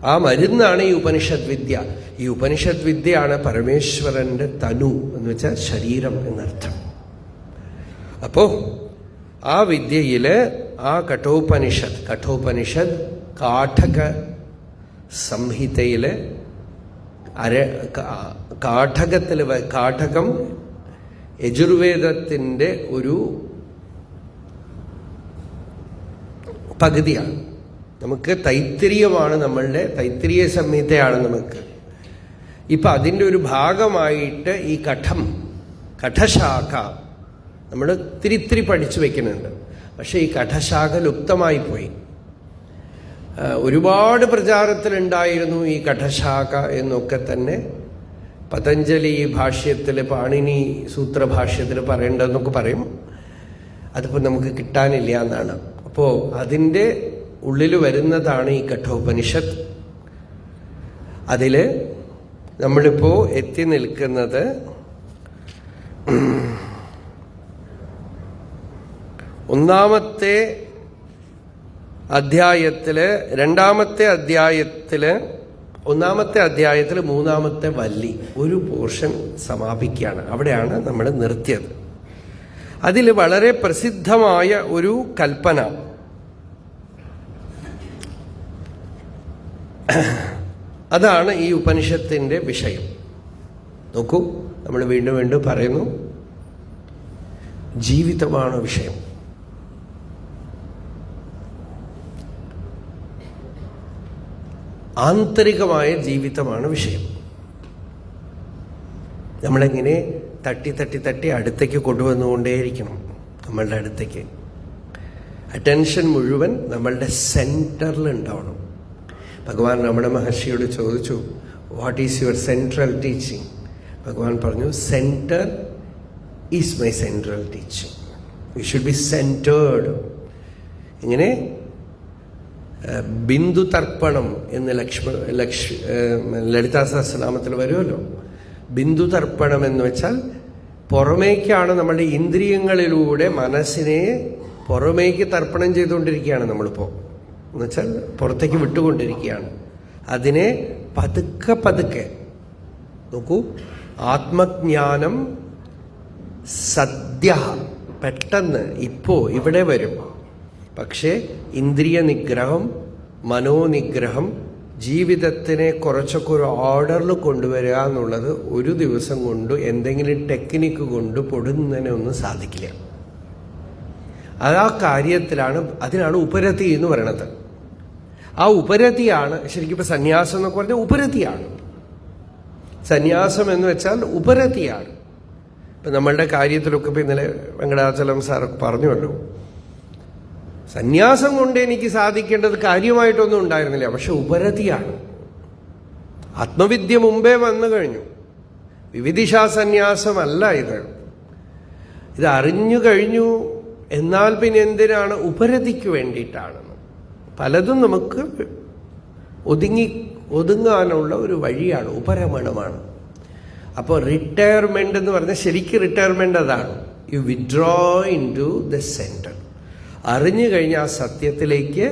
ആ മരുന്നാണ് ഈ ഉപനിഷത് വിദ്യ. ഈ ഉപനിഷത് വിദ്യയാണ് പരമേശ്വരന്റെ തനു എന്ന് വെച്ചാൽ ശരീരം എന്നർത്ഥം. അപ്പോ ആ വിദ്യയില് ആ കഠോപനിഷത് കാഠക സംഹിതയില് കാഠകം യജുർവേദത്തിന്റെ ഒരു പകുതിയാണ്. നമുക്ക് തൈത്തിരീയമാണ്, നമ്മളുടെ തൈത്തിരീയ സംഹിതയാണ് നമുക്ക്. ഇപ്പൊ അതിൻ്റെ ഒരു ഭാഗമായിട്ട് ഈ കഠശാഖ നമ്മൾ തിരിത്തിരി പഠിച്ചു വെക്കുന്നുണ്ട്. പക്ഷെ ഈ കഠശാഖ ലുപ്തമായി പോയി. ഒരുപാട് പ്രചാരത്തിലുണ്ടായിരുന്നു ഈ കഠശാഖ എന്നൊക്കെ തന്നെ പതഞ്ജലി ഭാഷ്യത്തിൽ, പാണിനി സൂത്രഭാഷ്യത്തിൽ പറയേണ്ടതെന്നൊക്കെ പറയും. അതിപ്പോൾ നമുക്ക് കിട്ടാനില്ല എന്നാണ്. അപ്പോൾ അതിൻ്റെ ഉള്ളിൽ വരുന്നതാണ് ഈ കഠോപനിഷത്ത്. അതിൽ നമ്മളിപ്പോൾ എത്തി നിൽക്കുന്നത് ഒന്നാമത്തെ അധ്യായത്തില്, ഒന്നാമത്തെ അധ്യായത്തിൽ മൂന്നാമത്തെ വല്ലി ഒരു പോർഷൻ സമാപിക്കുകയാണ്. അവിടെയാണ് നമ്മൾ നിർത്തിയത്. അതിൽ വളരെ പ്രസിദ്ധമായ ഒരു കൽപ്പന, അതാണ് ഈ ഉപനിഷത്തിന്റെ വിഷയം. നോക്കൂ, നമ്മൾ വീണ്ടും വീണ്ടും പറയുന്നു, ജീവിതമാണ് വിഷയം. ആന്തരികമായ ജീവിതമാണ് വിഷയം. നമ്മളെങ്ങനെ തട്ടി തട്ടി തട്ടി അടുത്തേക്ക് കൊണ്ടുവന്നുകൊണ്ടേയിരിക്കണം. നമ്മളുടെ അടുത്തേക്ക് അറ്റൻഷൻ മുഴുവൻ നമ്മളുടെ സെന്ററിൽ ഉണ്ടാവണം. ഭഗവാൻ രമണ മഹർഷിയോട് ചോദിച്ചു, what is your central teaching? ഭഗവാൻ പറഞ്ഞു, centre is my central teaching. You should be centred. ഇങ്ങനെ ബിന്ദു തർപ്പണം എന്ന് ലളിതാ സഹസ്രനാമത്തിൽ വരുമല്ലോ. ബിന്ദു തർപ്പണം എന്ന് വെച്ചാൽ പുറമേക്കാണ്, നമ്മളുടെ ഇന്ദ്രിയങ്ങളിലൂടെ മനസ്സിനെ പുറമേക്ക് തർപ്പണം ചെയ്തുകൊണ്ടിരിക്കുകയാണ് നമ്മളിപ്പോൾ. എന്നുവെച്ചാൽ പുറത്തേക്ക് വിട്ടുകൊണ്ടിരിക്കുകയാണ്. അതിനെ പതുക്കെ പതുക്കെ നോക്കൂ, ആത്മജ്ഞാനം സദ്യ പെട്ടെന്ന് ഇപ്പോ ഇവിടെ വരും. പക്ഷേ ഇന്ദ്രിയ നിഗ്രഹം, മനോനിഗ്രഹം, ജീവിതത്തിനെ കുറച്ചൊക്കെ ഒരു ഓർഡറിൽ കൊണ്ടുവരിക എന്നുള്ളത് ഒരു ദിവസം കൊണ്ട്, എന്തെങ്കിലും ടെക്നിക്ക് കൊണ്ട് പൊടുന്നതിനെ ഒന്നും സാധിക്കില്ല. ആ കാര്യത്തിലാണ്, അതിനാണ് ഉപരതി എന്ന് പറയണത്. ആ ഉപരതിയാണ് ശരിക്കും ഇപ്പൊ സന്യാസം എന്നൊക്കെ പറഞ്ഞാൽ ഉപരതിയാണ്. സന്യാസം എന്ന് വെച്ചാൽ ഉപരതിയാണ്. ഇപ്പൊ നമ്മളുടെ കാര്യത്തിലൊക്കെ ഇപ്പൊ ഇന്നലെ വെങ്കടാചലം സാറൊക്കെ പറഞ്ഞുവല്ലോ, സന്യാസം കൊണ്ട് എനിക്ക് സാധിക്കേണ്ടത് കാര്യമായിട്ടൊന്നും ഉണ്ടായിരുന്നില്ല, പക്ഷെ ഉപരതിയാണ്. ആത്മവിദ്യ മുമ്പേ വന്നു കഴിഞ്ഞു. വിവിധിഷാ സന്യാസമല്ല ഇത്. ഇത് അറിഞ്ഞു കഴിഞ്ഞു. എന്നാൽ പിന്നെ എന്തിനാണ്? ഉപരതിക്ക് വേണ്ടിയിട്ടാണ്. പലതും നമുക്ക് ഒതുങ്ങാനുള്ള ഒരു വഴിയാണ്, ഉപരമണമാണ്. അപ്പോൾ റിട്ടയർമെന്റ് എന്ന് പറഞ്ഞാൽ ശരിക്കും റിട്ടയർമെന്റ് അതാണ്. You withdraw in to the centre. അറിഞ്ഞു കഴിഞ്ഞ ആ സത്യത്തിലേക്ക്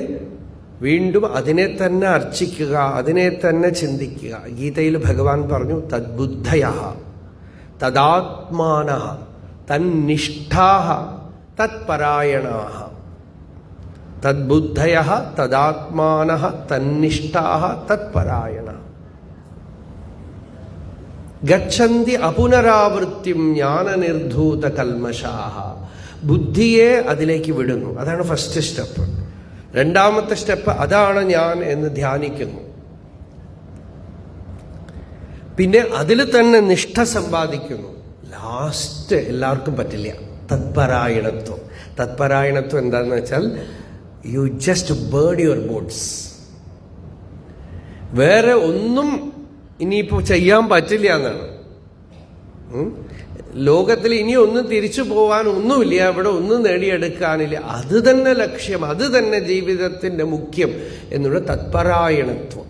വീണ്ടും അതിനെ തന്നെ അർച്ചിക്കുക, അതിനെ തന്നെ ചിന്തിക്കുക. ഗീതയിൽ ഭഗവാൻ പറഞ്ഞു, തദ്ബുദ്ധയഃ തദാത്മാനഃ തന്നിഷ്ഠാഃ തത്പരായണാഃ. തദ്ബുദ്ധയഃ തദാത്മാനഃ തന്നിഷ്ഠാഃ തത്പരായണാഃ. ഗച്ഛന്തി അപുനരാവൃത്തിം ജ്ഞാനനിർധൂത കൽമഷാഃ. ബുദ്ധിയെ അതിലേക്ക് വിടുന്നു. അതാണ് ഫസ്റ്റ് സ്റ്റെപ്പ്. രണ്ടാമത്തെ സ്റ്റെപ്പ് അതാണ് ഞാൻ എന്ന് ധ്യാനിക്കുന്നു. പിന്നെ അതിൽ തന്നെ നിഷ്ഠ സമ്പാദിക്കുന്നു. ലാസ്റ്റ് എല്ലാവർക്കും പറ്റില്ല, തത്പരായണത്വം. തത്പരായണത്വം എന്താണെന്ന് വെച്ചാൽ യു ജസ്റ്റ് ബേർഡ് യുവർ ബോഡ്സ്. വേറെ ഒന്നും ഇനിയിപ്പോൾ ചെയ്യാൻ പറ്റില്ല എന്നാണ്. ലോകത്തിൽ ഇനി ഒന്നും തിരിച്ചു പോവാൻ ഒന്നുമില്ല, ഇവിടെ ഒന്നും നേടിയെടുക്കാനില്ല. അത് തന്നെ ലക്ഷ്യം, അത് തന്നെ ജീവിതത്തിന്റെ മുഖ്യം എന്നുള്ള തത്പരായണത്വം.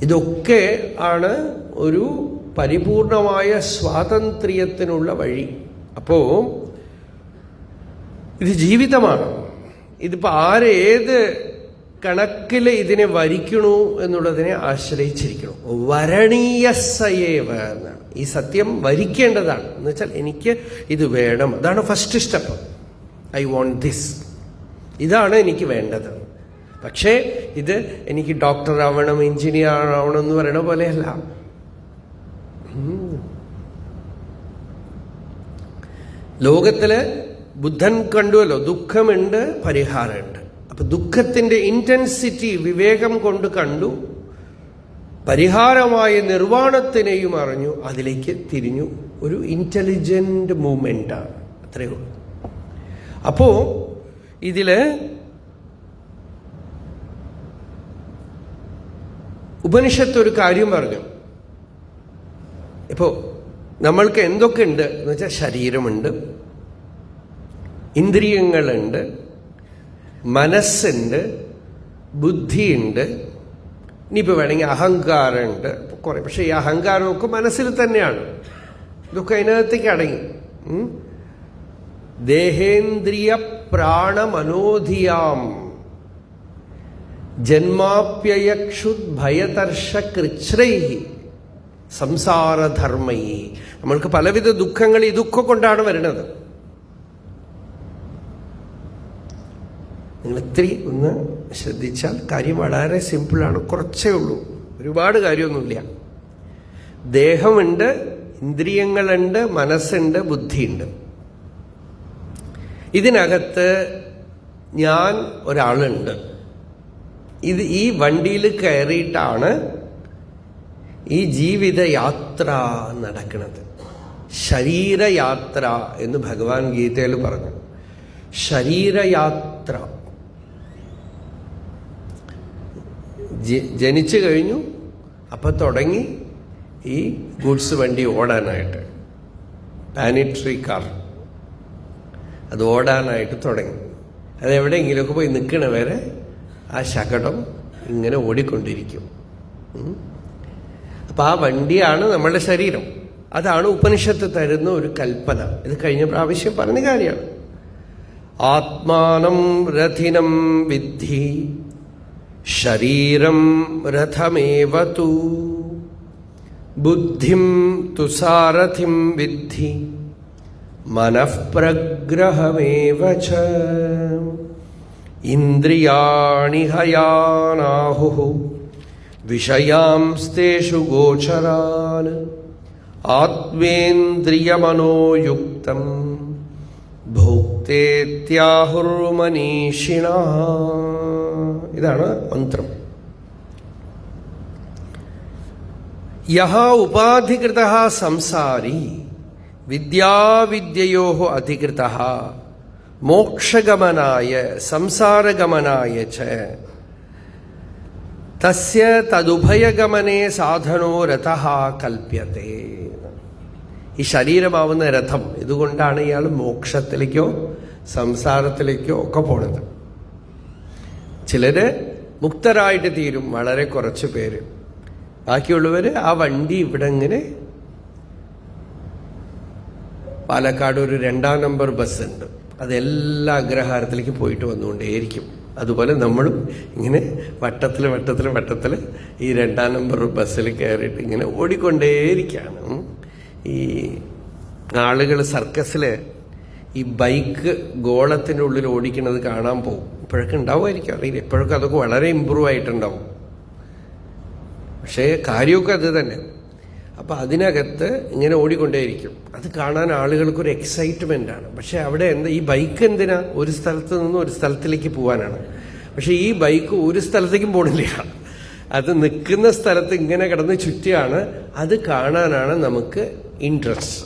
ഇതൊക്കെ ആണ് ഒരു പരിപൂർണമായ സ്വാതന്ത്ര്യത്തിനുള്ള വഴി. അപ്പോ ഇത് ജീവിതമാണ്. ഇതിപ്പോ ആരേത് കണക്കിൽ ഇതിനെ വരിക്കണു എന്നുള്ളതിനെ ആശ്രയിച്ചിരിക്കണം. വരണീയസയേവ എന്നാണ്. ഈ സത്യം വരിക്കേണ്ടതാണ്. എന്ന് വെച്ചാൽ എനിക്ക് ഇത് വേണം, അതാണ് first step. I want this, ഇതാണ് എനിക്ക് വേണ്ടത്. പക്ഷേ ഇത് എനിക്ക് ഡോക്ടർ ആവണം, എഞ്ചിനീയർ ആവണം എന്ന് പറയണ പോലെയല്ല. ലോകത്തില് ബുദ്ധൻ കണ്ടുവല്ലോ, ദുഃഖമുണ്ട്, പരിഹാരമുണ്ട്. അപ്പൊ ദുഃഖത്തിന്റെ ഇന്റൻസിറ്റി വിവേകം കൊണ്ട് കണ്ടു, പരിഹാരമായ നിർവ്വാണത്തിനെയും അറിഞ്ഞു, അതിലേക്ക് തിരിഞ്ഞു. ഒരു ഇന്റലിജന്റ് മൂവ്മെന്റ് ആണ്, അത്രയേ ഉള്ളൂ. അപ്പോ ഇതില് ഉപനിഷത്ത് ഒരു കാര്യം പറഞ്ഞു. ഇപ്പോ നമ്മൾക്ക് എന്തൊക്കെ ഉണ്ട് എന്ന് വെച്ചാൽ ശരീരമുണ്ട്, ഇന്ദ്രിയങ്ങളുണ്ട്, മനസ്സുണ്ട്, ബുദ്ധിയുണ്ട്, ഇനിയിപ്പോൾ വേണമെങ്കിൽ അഹങ്കാരമുണ്ട് കുറെ. പക്ഷെ ഈ അഹങ്കാരമൊക്കെ മനസ്സിൽ തന്നെയാണ്. ഇതൊക്കെ അതിനകത്തേക്ക് അടങ്ങി. ദേഹേന്ദ്രിയ പ്രാണമനോധിയാം ജന്മാപ്യയക്ഷുത് ഭയതർഷ കൃച്ഛ്രൈഹി സംസാരധർമ്മൈ. നമ്മൾക്ക് പലവിധ ദുഃഖങ്ങൾ ഇതൊക്കെ കൊണ്ടാണ് വരുന്നത്. നിങ്ങൾ ഇത്തിരി ഒന്ന് ശ്രദ്ധിച്ചാൽ കാര്യം വളരെ സിമ്പിളാണ്. കുറച്ചേ ഉള്ളൂ, ഒരുപാട് കാര്യമൊന്നുമില്ല. ദേഹമുണ്ട്, ഇന്ദ്രിയങ്ങളുണ്ട്, മനസ്സുണ്ട്, ബുദ്ധിയുണ്ട്. ഇതിനകത്ത് ഞാൻ ഒരാളുണ്ട്. ഈ വണ്ടിയിൽ കയറിയിട്ടാണ് ഈ ജീവിതയാത്ര നടക്കുന്നത്. ശരീരയാത്ര എന്ന് ഭഗവാൻ ഗീതയിൽ പറഞ്ഞു. ശരീരയാത്ര ജനിച്ചു കഴിഞ്ഞു, അപ്പൊ തുടങ്ങി ഈ ഗുഡ്സ് വണ്ടി ഓടാനായിട്ട്. പ്ലാനറ്ററി കാർ അത് ഓടാനായിട്ട് തുടങ്ങി. അതെവിടെയെങ്കിലുമൊക്കെ പോയി നിൽക്കണ വരെ ആ ശകടം ഇങ്ങനെ ഓടിക്കൊണ്ടിരിക്കും. അപ്പൊ ആ വണ്ടിയാണ് നമ്മളുടെ ശരീരം. അതാണ് ഉപനിഷത്ത് തരുന്ന ഒരു കൽപ്പന. ഇത് കഴിഞ്ഞ പ്രാവശ്യം പറഞ്ഞ കാര്യമാണ്. ആത്മാനം രഥിനം വിദ്ധി ശരീരം രഥമേവ തു ബുദ്ധിം തു സാരഥിം വിദ്ധി മനഃപ്രഗ്രഹമേവ ച ഇന്ദ്രിയാണി ഹയാനാഹു വിഷയാംസ്തേഷു ഗോചരാൻ ആത്മേന്ദ്രിയമനോയുക്തം ഭോക്തേത്യാഹുർമനീഷിണ. ഇതാണ് മന്ത്രം. യഹ ഉപാധികൃതഃ സംസാരി വിദ്യാവിദ്യയോഃ അധികൃതഃ മോക്ഷഗമനായ സംസാരഗമനായ ച തസ്യ തദുഭയഗമനേ സാധനോ രഥഃ കൽപ്യത്തെ. ഈ ശരീരമാവുന്ന രഥം, ഇതുകൊണ്ടാണ് ഇയാൾ മോക്ഷത്തിലേക്കോ സംസാരത്തിലേക്കോ ഒക്കെ പോണത്. ചിലര് മുക്തരായിട്ട് തീരും, വളരെ കുറച്ച് പേര്. ബാക്കിയുള്ളവര് ആ വണ്ടി ഇവിടെ ഇങ്ങനെ, പാലക്കാട് ഒരു 2ാം നമ്പർ ബസ് ഉണ്ട്, അതെല്ലാ അഗ്രഹാരത്തിലേക്ക് പോയിട്ട് വന്നുകൊണ്ടേയിരിക്കും. അതുപോലെ നമ്മളും ഇങ്ങനെ വട്ടത്തിൽ വട്ടത്തിൽ വട്ടത്തിൽ ഈ 2ാം നമ്പർ ബസ്സിൽ കയറിയിട്ട് ഇങ്ങനെ ഓടിക്കൊണ്ടേയിരിക്കുകയാണ്. ഈ ആളുകൾ സർക്കസിൽ ഈ ബൈക്ക് ഗോളത്തിൻ്റെ ഉള്ളിൽ ഓടിക്കുന്നത് കാണാൻ പോകും. ഇപ്പോഴൊക്കെ ഉണ്ടാവുമായിരിക്കും, അറിയില്ല. ഇപ്പോഴൊക്കെ അതൊക്കെ വളരെ ഇമ്പ്രൂവ് ആയിട്ടുണ്ടാവും. പക്ഷേ കാര്യമൊക്കെ അത് തന്നെ. അപ്പം അതിനകത്ത് ഇങ്ങനെ ഓടിക്കൊണ്ടേയിരിക്കും. അത് കാണാൻ ആളുകൾക്കൊരു എക്സൈറ്റ്മെൻ്റ് ആണ്. പക്ഷെ അവിടെ എന്താ, ഈ ബൈക്ക് എന്തിനാ? ഒരു സ്ഥലത്ത് നിന്ന് ഒരു സ്ഥലത്തിലേക്ക് പോകാനാണ്. പക്ഷെ ഈ ബൈക്ക് ഒരു സ്ഥലത്തേക്കും പോണില്ല. അത് നിൽക്കുന്ന സ്ഥലത്ത് ഇങ്ങനെ കിടന്ന് ചുറ്റിയാണ്. അത് കാണാനാണ് നമുക്ക് ഇൻട്രസ്റ്റ്.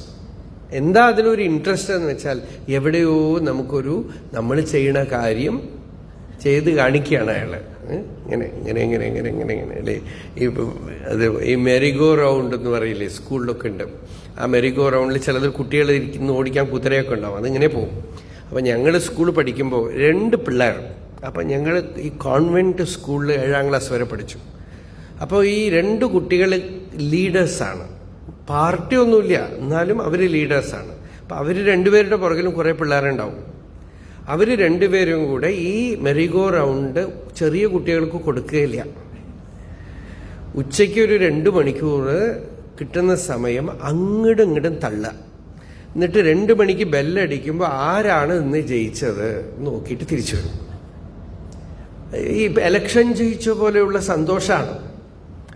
എന്താ അതിലൊരു ഇൻട്രസ്റ്റ് എന്ന് വെച്ചാൽ, എവിടെയോ നമുക്കൊരു നമ്മൾ ചെയ്യുന്ന കാര്യം ചെയ്ത് കാണിക്കുകയാണ് അയാള്. ഇങ്ങനെ ഇങ്ങനെ ഇങ്ങനെ ഇങ്ങനെ ഇങ്ങനെ ഇങ്ങനെ അല്ലേ. ഈ മെറിഗോ റൗണ്ട് എന്ന് പറയില്ലേ, സ്കൂളിലൊക്കെ ഉണ്ട്. ആ മെറിഗോ റൗണ്ടിൽ ചിലത് കുട്ടികൾ ഇരിക്കുന്ന ഓടിക്കാൻ കുതിരയൊക്കെ ഉണ്ടാവും, അതിങ്ങനെ പോകും. അപ്പം ഞങ്ങൾ സ്കൂൾ പഠിക്കുമ്പോൾ 2 പിള്ളേർ, അപ്പം ഞങ്ങൾ ഈ കോൺവെൻറ്റ് സ്കൂളിൽ 7ാം ക്ലാസ് വരെ പഠിച്ചു. അപ്പോൾ ഈ 2 കുട്ടികൾ ലീഡേഴ്സാണ്. പാർട്ടി ഒന്നുമില്ല, എന്നാലും അവർ ലീഡേഴ്സാണ്. അപ്പം അവർ 2 പേരുടെ പുറകിലും കുറേ പിള്ളേരുണ്ടാവും. അവർ 2 പേരും കൂടെ ഈ മെറിഗോ റൗണ്ട് ചെറിയ കുട്ടികൾക്ക് കൊടുക്കുകയില്ല. ഉച്ചയ്ക്ക് ഒരു 2 മണിക്കൂർ കിട്ടുന്ന സമയം അങ്ങോട്ടും ഇങ്ങോട്ടും തള്ളുക. എന്നിട്ട് 2 മണിക്ക് ബെല്ലടിക്കുമ്പോൾ ആരാണ് ഇന്ന് ജയിച്ചത് നോക്കിയിട്ട് തിരിച്ചു വരും. ഈ ഇലക്ഷൻ ജയിച്ച പോലെയുള്ള സന്തോഷമാണ്.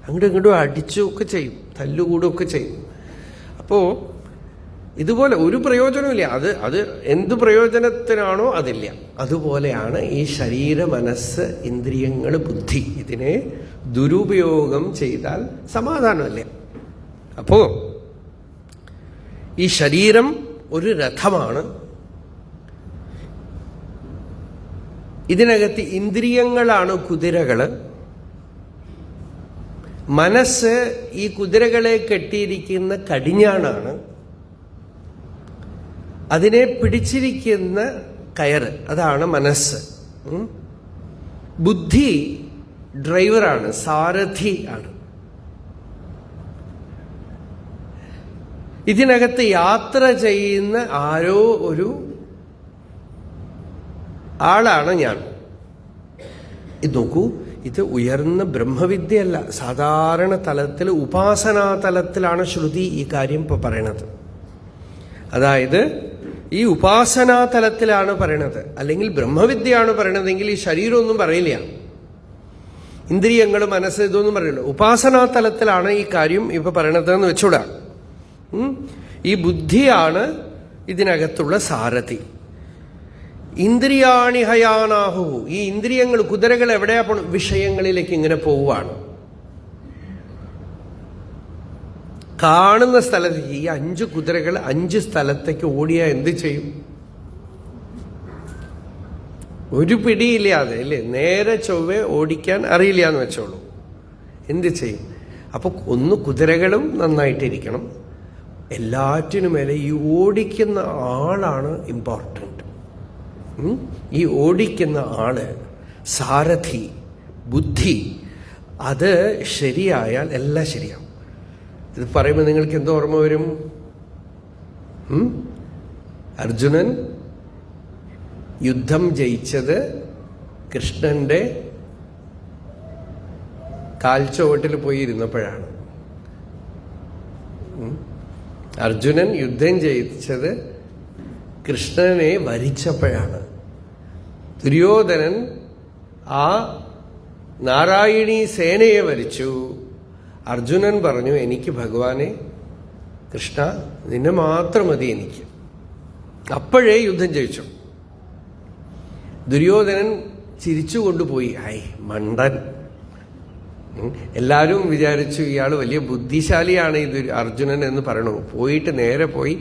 അങ്ങോട്ടും ഇങ്ങോട്ടും അടിച്ചുമൊക്കെ ചെയ്യും, തല്ലുകൂടുകയൊക്കെ ചെയ്യും. അപ്പോൾ ഇതുപോലെ ഒരു പ്രയോജനമില്ല. അത് എന്ത് പ്രയോജനത്തിനാണോ അതില്ല. അതുപോലെയാണ് ഈ ശരീര, മനസ്സ്, ഇന്ദ്രിയങ്ങൾ, ബുദ്ധി. ഇതിനെ ദുരുപയോഗം ചെയ്താൽ സമാധാനമല്ല. അപ്പോ ഈ ശരീരം ഒരു രഥമാണ്. ഇതിനകത്ത് ഇന്ദ്രിയങ്ങളാണ് കുതിരകള്. മനസ്സ് ഈ കുതിരകളെ കെട്ടിയിരിക്കുന്ന കടിഞ്ഞാണാണ്. അതിനെ പിടിച്ചിരിക്കുന്ന കയറ്, അതാണ് മനസ്സ്. ബുദ്ധി ഡ്രൈവറാണ്, സാരഥി ആണ്. ഇതിനകത്ത് യാത്ര ചെയ്യുന്ന ആരോ ഒരു ആളാണ് ഞാൻ. ഇത് നോക്കൂ, ഇത് ഉയർന്ന ബ്രഹ്മവിദ്യയല്ല, സാധാരണ തലത്തിൽ, ഉപാസനാ തലത്തിലാണ് ശ്രുതി ഈ കാര്യം ഇപ്പൊ പറയണത്. അതായത് ഈ ഉപാസനാ തലത്തിലാണ് പറയണത്. അല്ലെങ്കിൽ ബ്രഹ്മവിദ്യയാണ് പറയണതെങ്കിൽ ഈ ശരീരമൊന്നും പറയില്ല, ഇന്ദ്രിയങ്ങൾ, മനസ്സ്, ഇതൊന്നും പറയില്ല. ഉപാസനാ തലത്തിലാണ് ഈ കാര്യം ഇപ്പൊ പറയണതെന്ന് വെച്ചൂടാ. ഈ ബുദ്ധിയാണ് ഇതിനകത്തുള്ള സാരഥി. ഇന്ദ്രിയാണി ഹയാനാഹു, ഈ ഇന്ദ്രിയങ്ങൾ, കുതിരകൾ എവിടെയാ പോണ? വിഷയങ്ങളിലേക്ക് ഇങ്ങനെ പോവുകയാണ്. കാണുന്ന സ്ഥലത്തേക്ക് ഈ 5 കുതിരകൾ 5 സ്ഥലത്തേക്ക് ഓടിയാ എന്ത് ചെയ്യും? ഒരു പിടിയില്ലാതെ അല്ലേ, നേരെ ചൊവ്വെ ഓടിക്കാൻ അറിയില്ല എന്ന് വെച്ചോളൂ, എന്ത് ചെയ്യും? അപ്പൊ ഒന്ന് കുതിരകളും നന്നായിട്ടിരിക്കണം. എല്ലാറ്റിനുമേലെ ഈ ഓടിക്കുന്ന ആളാണ് ഇമ്പോർട്ടൻ്റ്. ഈ ഓടിക്കുന്ന ആള്, സാരഥി, ബുദ്ധി, അത് ശരിയായാൽ എല്ലാം ശരിയാവും. ഇത് പറയുമ്പോൾ നിങ്ങൾക്ക് എന്തോ ഓർമ്മ വരും? അർജുനൻ യുദ്ധം ജയിച്ചത് കൃഷ്ണന്റെ കാൽച്ചുവട്ടിൽ പോയി ഇരുന്നപ്പോഴാണ്. അർജുനൻ യുദ്ധം ജയിച്ചത് കൃഷ്ണനെ വരിച്ചപ്പോഴാണ്. ദുര്യോധനൻ ആ നാരായണീ സേനയെ വരിച്ചു. അർജുനൻ പറഞ്ഞു, എനിക്ക് ഭഗവാനെ, കൃഷ്ണ, നിന്നെ മാത്രം മതി എനിക്ക്. അപ്പോഴേ യുദ്ധം ജയിച്ചു. ദുര്യോധനൻ ചിരിച്ചുകൊണ്ടുപോയി. ഐ മണ്ടൻ. എല്ലാവരും വിചാരിച്ചു ഇയാൾ വലിയ ബുദ്ധിശാലിയാണ് ഇത് അർജുനൻ എന്ന് പറയണു. പോയിട്ട് നേരെ പോയി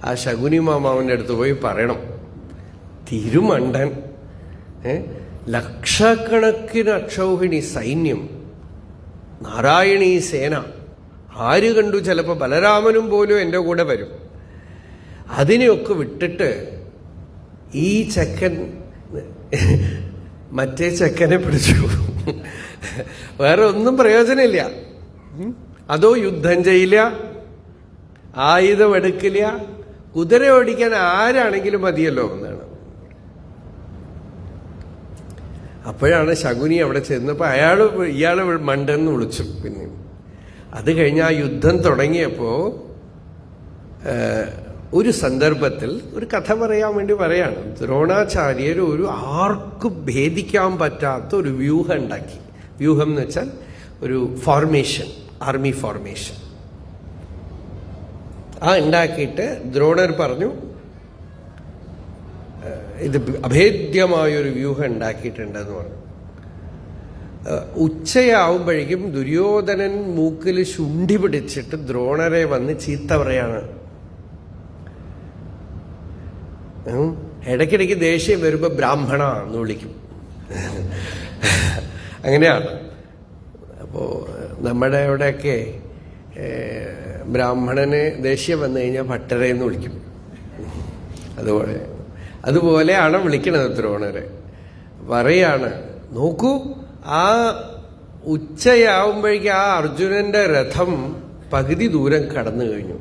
ആ ശകുനി മാമാവിൻ്റെ അടുത്ത് പോയി പറയണം, തിരുമണ്ടൻ, ലക്ഷക്കണക്കിന് അക്ഷൗഹിണി സൈന്യം, നാരായണീ സേന, ആര് കണ്ടു? ചിലപ്പോൾ ബലരാമനും പോലും എൻ്റെ കൂടെ വരും. അതിനെയൊക്കെ വിട്ടിട്ട് ഈ ചെക്കൻ മറ്റേ ചെക്കനെ പിടിച്ചു. വേറെ ഒന്നും പ്രയോജനമില്ല. അതോ യുദ്ധം ചെയ്യില്ല, ആയുധം എടുക്കില്ല, കുതിര ഓടിക്കാൻ ആരാണെങ്കിലും മതിയല്ലോ എന്നാണ്. അപ്പോഴാണ് ശകുനി അവിടെ ചെന്നപ്പോൾ ഇയാള് മണ്ടെന്ന് വിളിച്ചു. പിന്നെ അത് കഴിഞ്ഞ് ആ യുദ്ധം തുടങ്ങിയപ്പോൾ ഒരു സന്ദർഭത്തിൽ ഒരു കഥ പറയാൻ വേണ്ടി പറയാണ്. ദ്രോണാചാര്യർ ഒരു ആർക്കും ഭേദിക്കാൻ പറ്റാത്ത ഒരു വ്യൂഹം ഉണ്ടാക്കി. വ്യൂഹം എന്ന് വെച്ചാൽ ഒരു ഫോർമേഷൻ, ആർമി ഫോർമേഷൻ. ആ ഉണ്ടാക്കിയിട്ട് ദ്രോണർ പറഞ്ഞു, ഇത് അഭേദ്യമായൊരു വ്യൂഹം ഉണ്ടാക്കിയിട്ടുണ്ടെന്ന് പറഞ്ഞു. ഉച്ചയാവുമ്പോഴേക്കും ദുര്യോധനൻ മൂക്കിൽ ശുണ്ഠി പിടിച്ചിട്ട് ദ്രോണരെ വന്ന് ചീത്ത പറയാണ്. ഇടയ്ക്കിടയ്ക്ക് ദേഷ്യം വരുമ്പോൾ ബ്രാഹ്മണ എന്ന് വിളിക്കും. അങ്ങനെയാണ്. അപ്പോൾ നമ്മുടെ അവിടെയൊക്കെ ബ്രാഹ്മണന് ദേഷ്യം വന്നു കഴിഞ്ഞാൽ ഭട്ടരെന്ന് വിളിക്കും. അതുപോലെയാണ് വിളിക്കണത് ദ്രോണരെ. പറയാണ്, നോക്കൂ, ആ ഉച്ചയാവുമ്പോഴേക്കും ആ അർജുനന്റെ രഥം പകുതി ദൂരം കടന്നു കഴിഞ്ഞു.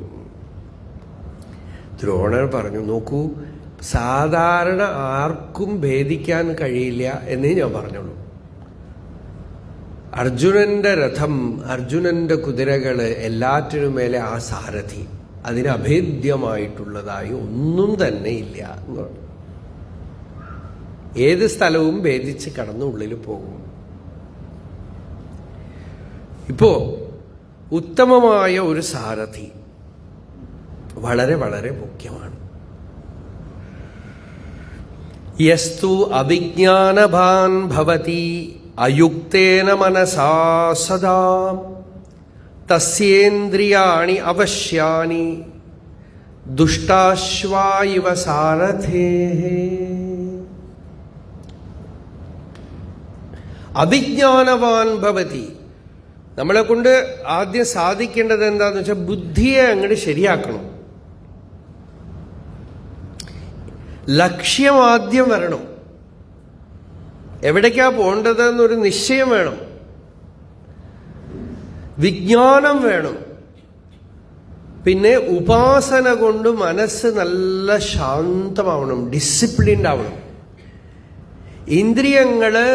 ദ്രോണർ പറഞ്ഞു, നോക്കൂ, സാധാരണ ആർക്കും ഭേദിക്കാൻ കഴിയില്ല എന്നേ ഞാൻ പറഞ്ഞുള്ളൂ. അർജുനന്റെ രഥം, അർജുനന്റെ കുതിരകള്, എല്ലാറ്റിനും മേലെ ആ സാരഥി, അതിന് അഭേദ്യമായിട്ടുള്ളതായി ഒന്നും തന്നെ ഇല്ല എന്ന് പറഞ്ഞു. ഏത് സ്ഥലവും ഭേദിച്ച് കടന്ന് ഉള്ളിൽ പോകും. ഇപ്പോ ഉത്തമമായ ഒരു സാരഥി വളരെ വളരെ മുഖ്യമാണ്. യസ്തു അവിജ്ഞാനഭാൻ ഭവതി അയുക്തേന മനസാ സദാ തസ്യേന്ദ്രിയാണി അവശ്യാനി ദുഷ്ടാശ്വാ ഇവ സാരഥേഃ. അവിജ്ഞാനവാൻ ഭവതി, നമ്മളെ കൊണ്ട് ആദ്യം സാധിക്കേണ്ടത് എന്താന്ന് വെച്ചാൽ ബുദ്ധിയെ അങ്ങോട്ട് ശരിയാക്കണം. ലക്ഷ്യം ആദ്യം വരണം. എവിടേക്കാ പോകേണ്ടതെന്നൊരു നിശ്ചയം വേണം. വിജ്ഞാനം വേണം. പിന്നെ ഉപാസന കൊണ്ട് മനസ്സ് നല്ല ശാന്തമാവണം, ഡിസിപ്ലിൻഡ് ആവണം. ഇന്ദ്രിയങ്ങള്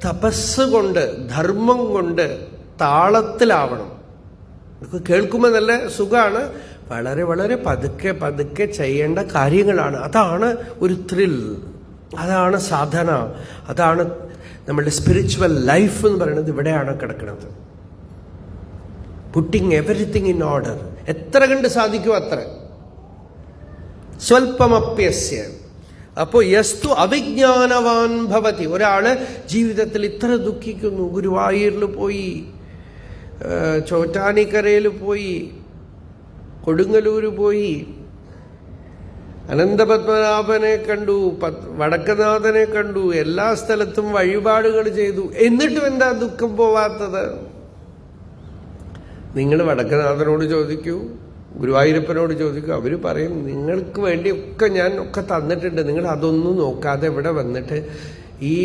തപസ് കൊണ്ട്, ധർമ്മം കൊണ്ട് താളത്തിലാവണം. കേൾക്കുമ്പോൾ നല്ല സുഖമാണ്. വളരെ വളരെ പതുക്കെ പതുക്കെ ചെയ്യേണ്ട കാര്യങ്ങളാണ്. അതാണ് ഒരു ത്രിൽ, അതാണ് സാധന, അതാണ് നമ്മളുടെ സ്പിരിച്വൽ ലൈഫ് എന്ന് പറയുന്നത്. ഇവിടെയാണ് കിടക്കുന്നത്. Putting everything in order. എത്ര കണ്ട് സാധിക്കും അത്ര. സ്വൽപ്പമപ്യസ്യ. അപ്പോ യസ്തു അവിജ്ഞാനവാൻ ഭവതി. ഒരാള് ജീവിതത്തിൽ ഇത്ര ദുഃഖിക്കുന്നു, ഗുരുവായൂരിൽ പോയി, ചോറ്റാനിക്കരയിൽ പോയി, കൊടുങ്ങല്ലൂര് പോയി, അനന്തപത്മനാഭനെ കണ്ടു, വടക്കനാഥനെ കണ്ടു, എല്ലാ സ്ഥലത്തും വഴിപാടുകൾ ചെയ്തു, എന്നിട്ടും എന്താ ദുഃഖം പോവാത്തത്? നിങ്ങൾ വടക്കനാഥനോട് ചോദിക്കൂ, ഗുരുവായൂരപ്പനോട് ചോദിക്കൂ, അവര് പറയും നിങ്ങൾക്ക് വേണ്ടിയൊക്കെ ഞാൻ ഒക്കെ തന്നിട്ടുണ്ട്, നിങ്ങൾ അതൊന്നും നോക്കാതെ ഇവിടെ വന്നിട്ട് ഈ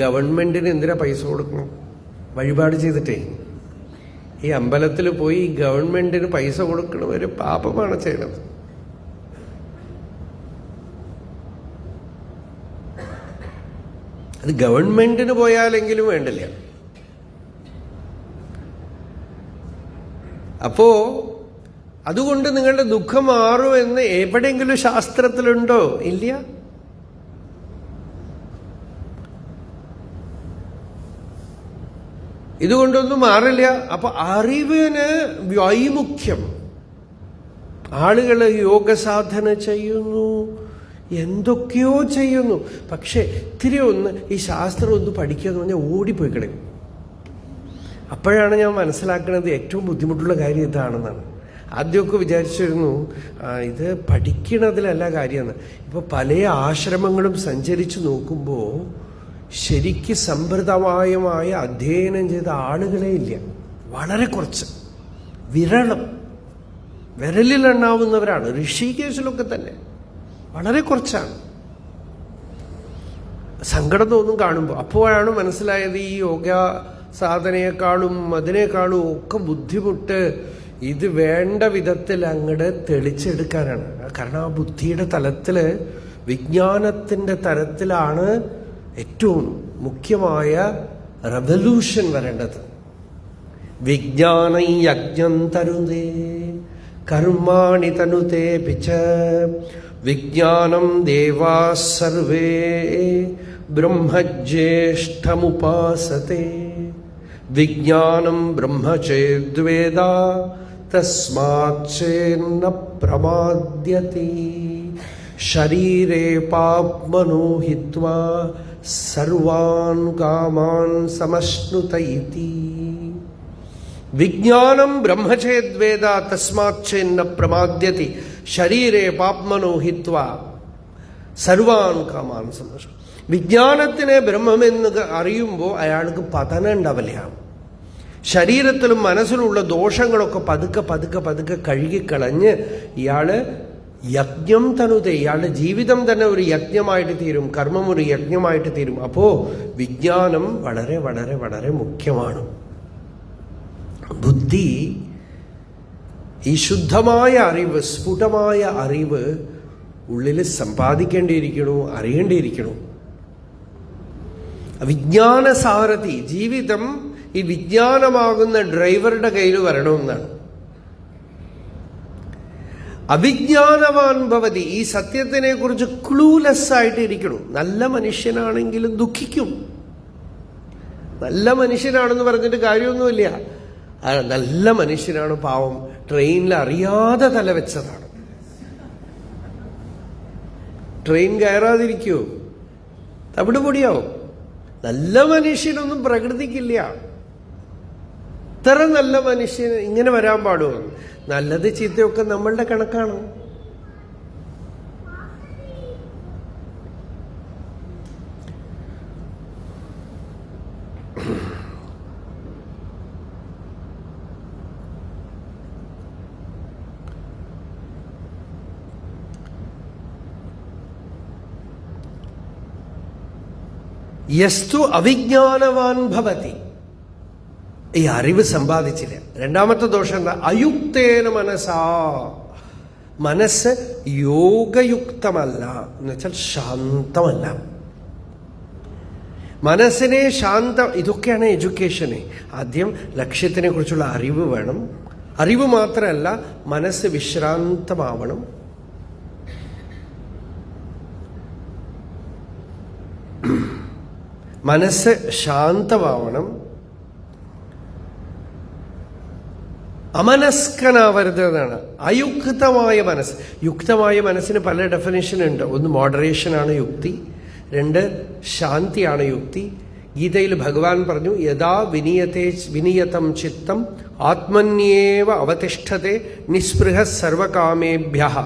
ഗവൺമെന്റിന് എന്തിനാ പൈസ കൊടുക്കണം? വഴിപാട് ചെയ്തിട്ടേ ഈ അമ്പലത്തിൽ പോയി ഗവൺമെന്റിന് പൈസ കൊടുക്കണവര് പാപമാണ് ചെയ്യണത്. അത് ഗവൺമെന്റിന് പോയാലെങ്കിലും വേണ്ടില്ല. അപ്പോ അതുകൊണ്ട് നിങ്ങളുടെ ദുഃഖം മാറുമെന്ന് എവിടെയെങ്കിലും ശാസ്ത്രത്തിലുണ്ടോ? ഇല്ല. ഇതുകൊണ്ടൊന്നും മാറില്ല. അപ്പൊ അറിവിന് വൈമുഖ്യം. ആളുകൾ യോഗസാധന ചെയ്യുന്നു, എന്തൊക്കെയോ ചെയ്യുന്നു, പക്ഷെ ഇത്തിരി ഒന്ന് ഈ ശാസ്ത്രം ഒന്ന് പഠിക്കുക പറഞ്ഞാൽ ഓടിപ്പോയി കളയും. അപ്പോഴാണ് ഞാൻ മനസ്സിലാക്കുന്നത് ഏറ്റവും ബുദ്ധിമുട്ടുള്ള കാര്യം ഇതാണെന്നാണ്. ആദ്യമൊക്കെ വിചാരിച്ചിരുന്നു ഇത് പഠിക്കണതിലല്ല കാര്യമെന്ന്. ഇപ്പോൾ പല ആശ്രമങ്ങളും സഞ്ചരിച്ച് നോക്കുമ്പോൾ ശരിക്ക് സമ്പ്രദായമായ അധ്യയനം ചെയ്ത ആളുകളെ ഇല്ല. വളരെ കുറച്ച്, വിരളം, വിരലിലെണ്ണാവുന്നവരാണ്. ഋഷികേശിലൊക്കെ തന്നെ വളരെ കുറച്ചാണ്. സങ്കടം തോന്നും കാണുമ്പോൾ. അപ്പോഴാണ് മനസ്സിലായത് ഈ യോഗ സാധനയെക്കാളും അതിനേക്കാളും ഒക്കെ ബുദ്ധിമുട്ട് ഇത് വേണ്ട വിധത്തിൽ അങ്ങോട്ട് തെളിച്ചെടുക്കാനാണ്. കാരണം ആ ബുദ്ധിയുടെ തലത്തില്, വിജ്ഞാനത്തിന്റെ തലത്തിലാണ് ഏറ്റവും മുഖ്യമായ റെവല്യൂഷൻ വരേണ്ടത്. വിജ്ഞാനം യജ്ഞം തരുതേ കർമാണി തനുതേ പിച്ച വിജ്ഞാനം ദേവാ സർവേ ബ്രഹ്മജ്യേഷ്ഠമുപാസത്തെ വിജ്ഞാനം ബ്രഹ്മചേദ്വേദ തസ്മാച്ഛേന്ന പ്രമാദ്യതി ശരീരേ പാപ്മനോ ഹിത്വാ സർവാൻ കാമാൻ സമശ്നുത ഇതി. വിജ്ഞാനം ബ്രഹ്മചേദ്വേദ തസ്മാച്ഛേന്ന പ്രമാദ്യതി ശരീരേ പാപ്മനോ ഹിത്വാ സർവാൻ കാമാൻ സമശ്നുത. വിജ്ഞാനത്തിനെ ബ്രഹ്മമെന്ന് അറിയുമ്പോൾ അയാൾക്ക് പതനം ഉണ്ടാവില്ല. ശരീരത്തിലും മനസ്സിലുള്ള ദോഷങ്ങളൊക്കെ പതുക്കെ പതുക്കെ പതുക്കെ കഴുകിക്കളഞ്ഞ് ഇയാള് യജ്ഞം തനുതേ, ഇയാളുടെ ജീവിതം തന്നെ ഒരു യജ്ഞമായിട്ട് തീരും, കർമ്മം ഒരു യജ്ഞമായിട്ട് തീരും. അപ്പോ വിജ്ഞാനം വളരെ വളരെ വളരെ മുഖ്യമാണ്. ബുദ്ധി, ഈ ശുദ്ധമായ അറിവ്, സ്ഫുടമായ അറിവ് ഉള്ളിൽ സമ്പാദിക്കേണ്ടിയിരിക്കണു, അറിയേണ്ടിയിരിക്കണു. വിജ്ഞാന സാരഥി, ജീവിതം ഈ വിജ്ഞാനമാകുന്ന ഡ്രൈവറുടെ കയ്യിൽ വരണമെന്നാണ്. അവിജ്ഞാനവാൻ ഭവതി, ഈ സത്യത്തിനെ കുറിച്ച് ക്ലൂലെസ് ആയിട്ട് ഇരിക്കണം. നല്ല മനുഷ്യനാണെങ്കിലും ദുഃഖിക്കും. നല്ല മനുഷ്യനാണെന്ന് പറഞ്ഞിട്ട് കാര്യമൊന്നുമില്ല. നല്ല മനുഷ്യനാണ്, പാവം ട്രെയിനിൽ അറിയാതെ തലവെച്ചതാണ്. ട്രെയിൻ കയറാതിരിക്കുമോ? തവിട് പൊടിയാവും. നല്ല മനുഷ്യനൊന്നും പ്രകൃതിക്കില്ല. ഇത്ര നല്ല മനുഷ്യന് ഇങ്ങനെ വരാൻ പാടുമോ? നല്ലത് ചീത്തയൊക്കെ നമ്മളുടെ കണക്കാണ്. യസ്തു അവിജ്ഞാനവാൻ ഭവതി, ഈ അറിവ് സമ്പാദിച്ചില്ല. രണ്ടാമത്തെ ദോഷം എന്താ? അയുക്തേന മനസ്സാ, മനസ്സ് യോഗയുക്തമല്ല, എന്ന് വെച്ചാൽ ശാന്തമല്ല. മനസ്സിനെ ഇതൊക്കെയാണ് എഡ്യൂക്കേഷന്. ആദ്യം ലക്ഷ്യത്തിനെ കുറിച്ചുള്ള അറിവ് വേണം. അറിവ് മാത്രമല്ല, മനസ്സ് വിശ്രാന്തമാവണം. മനസ്സ് ശാന്തമാവണം. അമനസ്കനാവരുത് എന്നാണ്. അയുക്തമായ മനസ്സ്. യുക്തമായ മനസ്സിന് പല ഡെഫിനേഷൻ ഉണ്ട്. ഒന്ന് മോഡറേഷനാണ് യുക്തി, രണ്ട് ശാന്തിയാണ് യുക്തി. ഗീതയിൽ ഭഗവാൻ പറഞ്ഞു, യഥാ വിനിയതം ചിത്തം ആത്മന്യേവ അവതിഷ്ഠത്തെ നിസ്പൃഹ സർവകാമേഭ്യഃ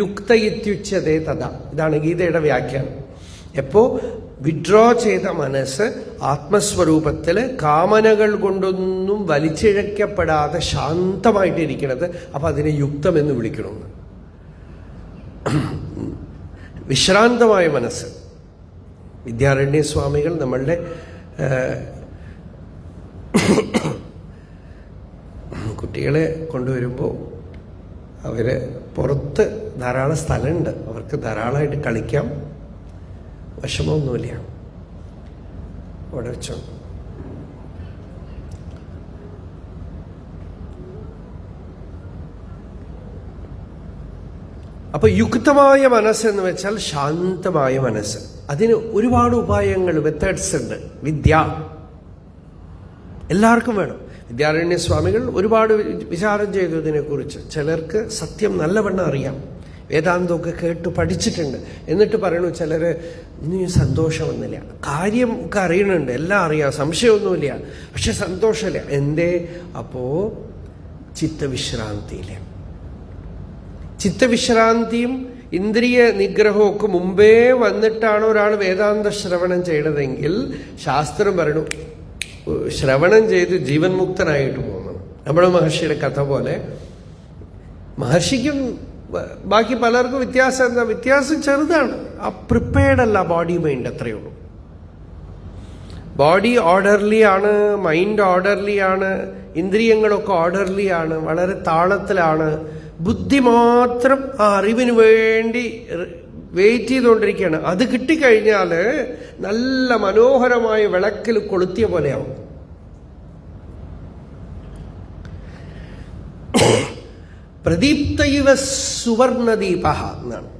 യുക്ത ഇത്യുച്യത്തെ തഥാ. ഇതാണ് ഗീതയുടെ വ്യാഖ്യാനം. എപ്പോ വിഡ്രോ ചെയ്ത മനസ്സ് ആത്മസ്വരൂപത്തിൽ കാമനകൾ കൊണ്ടൊന്നും വലിച്ചിഴക്കപ്പെടാതെ ശാന്തമായിട്ടിരിക്കണത്, അപ്പൊ അതിനെ യുക്തമെന്ന് വിളിക്കണമെന്ന്. വിശ്രാന്തമായ മനസ്സ്. വിദ്യാരണ്യ സ്വാമികൾ നമ്മളുടെ കുട്ടികളെ കൊണ്ടുവരുമ്പോൾ അവര് പുറത്ത് ധാരാളം സ്ഥലമുണ്ട്, അവർക്ക് ധാരാളമായിട്ട് കളിക്കാം, വിഷമമൊന്നുമില്ല, അവിടെ വെച്ചോ. അപ്പൊ യുക്തമായ മനസ്സെന്ന് വെച്ചാൽ ശാന്തമായ മനസ്സ്. അതിന് ഒരുപാട് ഉപായങ്ങൾ, മെത്തേഡ്സ് ഉണ്ട്. വിദ്യ എല്ലാവർക്കും വേണം. വിദ്യാരണ്യ സ്വാമികൾ ഒരുപാട് വിചാരം ചെയ്തു ഇതിനെക്കുറിച്ച്. ചിലർക്ക് സത്യം നല്ലവണ്ണം അറിയാം, വേദാന്തമൊക്കെ കേട്ട് പഠിച്ചിട്ടുണ്ട്. എന്നിട്ട് പറയണു ചിലര് ഇനി സന്തോഷം വന്നില്ല. കാര്യം ഒക്കെ അറിയണുണ്ട്, എല്ലാം അറിയാം, സംശയമൊന്നുമില്ല, പക്ഷെ സന്തോഷമില്ല. എന്തേ? അപ്പോ ചിത്തവിശ്രാന്തിയില്ല. ചിത്തവിശ്രാന്തിയും ഇന്ദ്രിയ നിഗ്രഹവും ഒക്കെ മുമ്പേ വന്നിട്ടാണ് ഒരാൾ വേദാന്ത ശ്രവണം ചെയ്യണതെങ്കിൽ ശാസ്ത്രം പറയണു ശ്രവണം ചെയ്ത് ജീവൻ മുക്തനായിട്ട് പോകുന്നു. നമ്മുടെ മഹർഷിയുടെ കഥ പോലെ മഹർഷിക്കും ബാക്കി പലർക്കും വ്യത്യാസം എന്താ? വ്യത്യാസം ചെറുതാണ്. ആ പ്രിപ്പയർഡ് അല്ല ബോഡി മൈൻഡ്, അത്രയേ ഉള്ളൂ. ബോഡി ഓർഡർലി ആണ്, മൈൻഡ് ഓർഡർലി ആണ്, ഇന്ദ്രിയങ്ങളൊക്കെ ഓർഡർലി ആണ്, വളരെ താളത്തിലാണ്. ബുദ്ധി മാത്രം ആ അറിവിന് വേണ്ടി വെയിറ്റ് ചെയ്തുകൊണ്ടിരിക്കുകയാണ്. അത് കിട്ടിക്കഴിഞ്ഞാൽ നല്ല മനോഹരമായ വിളക്കിൽ കൊളുത്തിയ പോലെയാവും. പ്രദീപ്തൈവ സുവർണദീപ എന്നാണ്.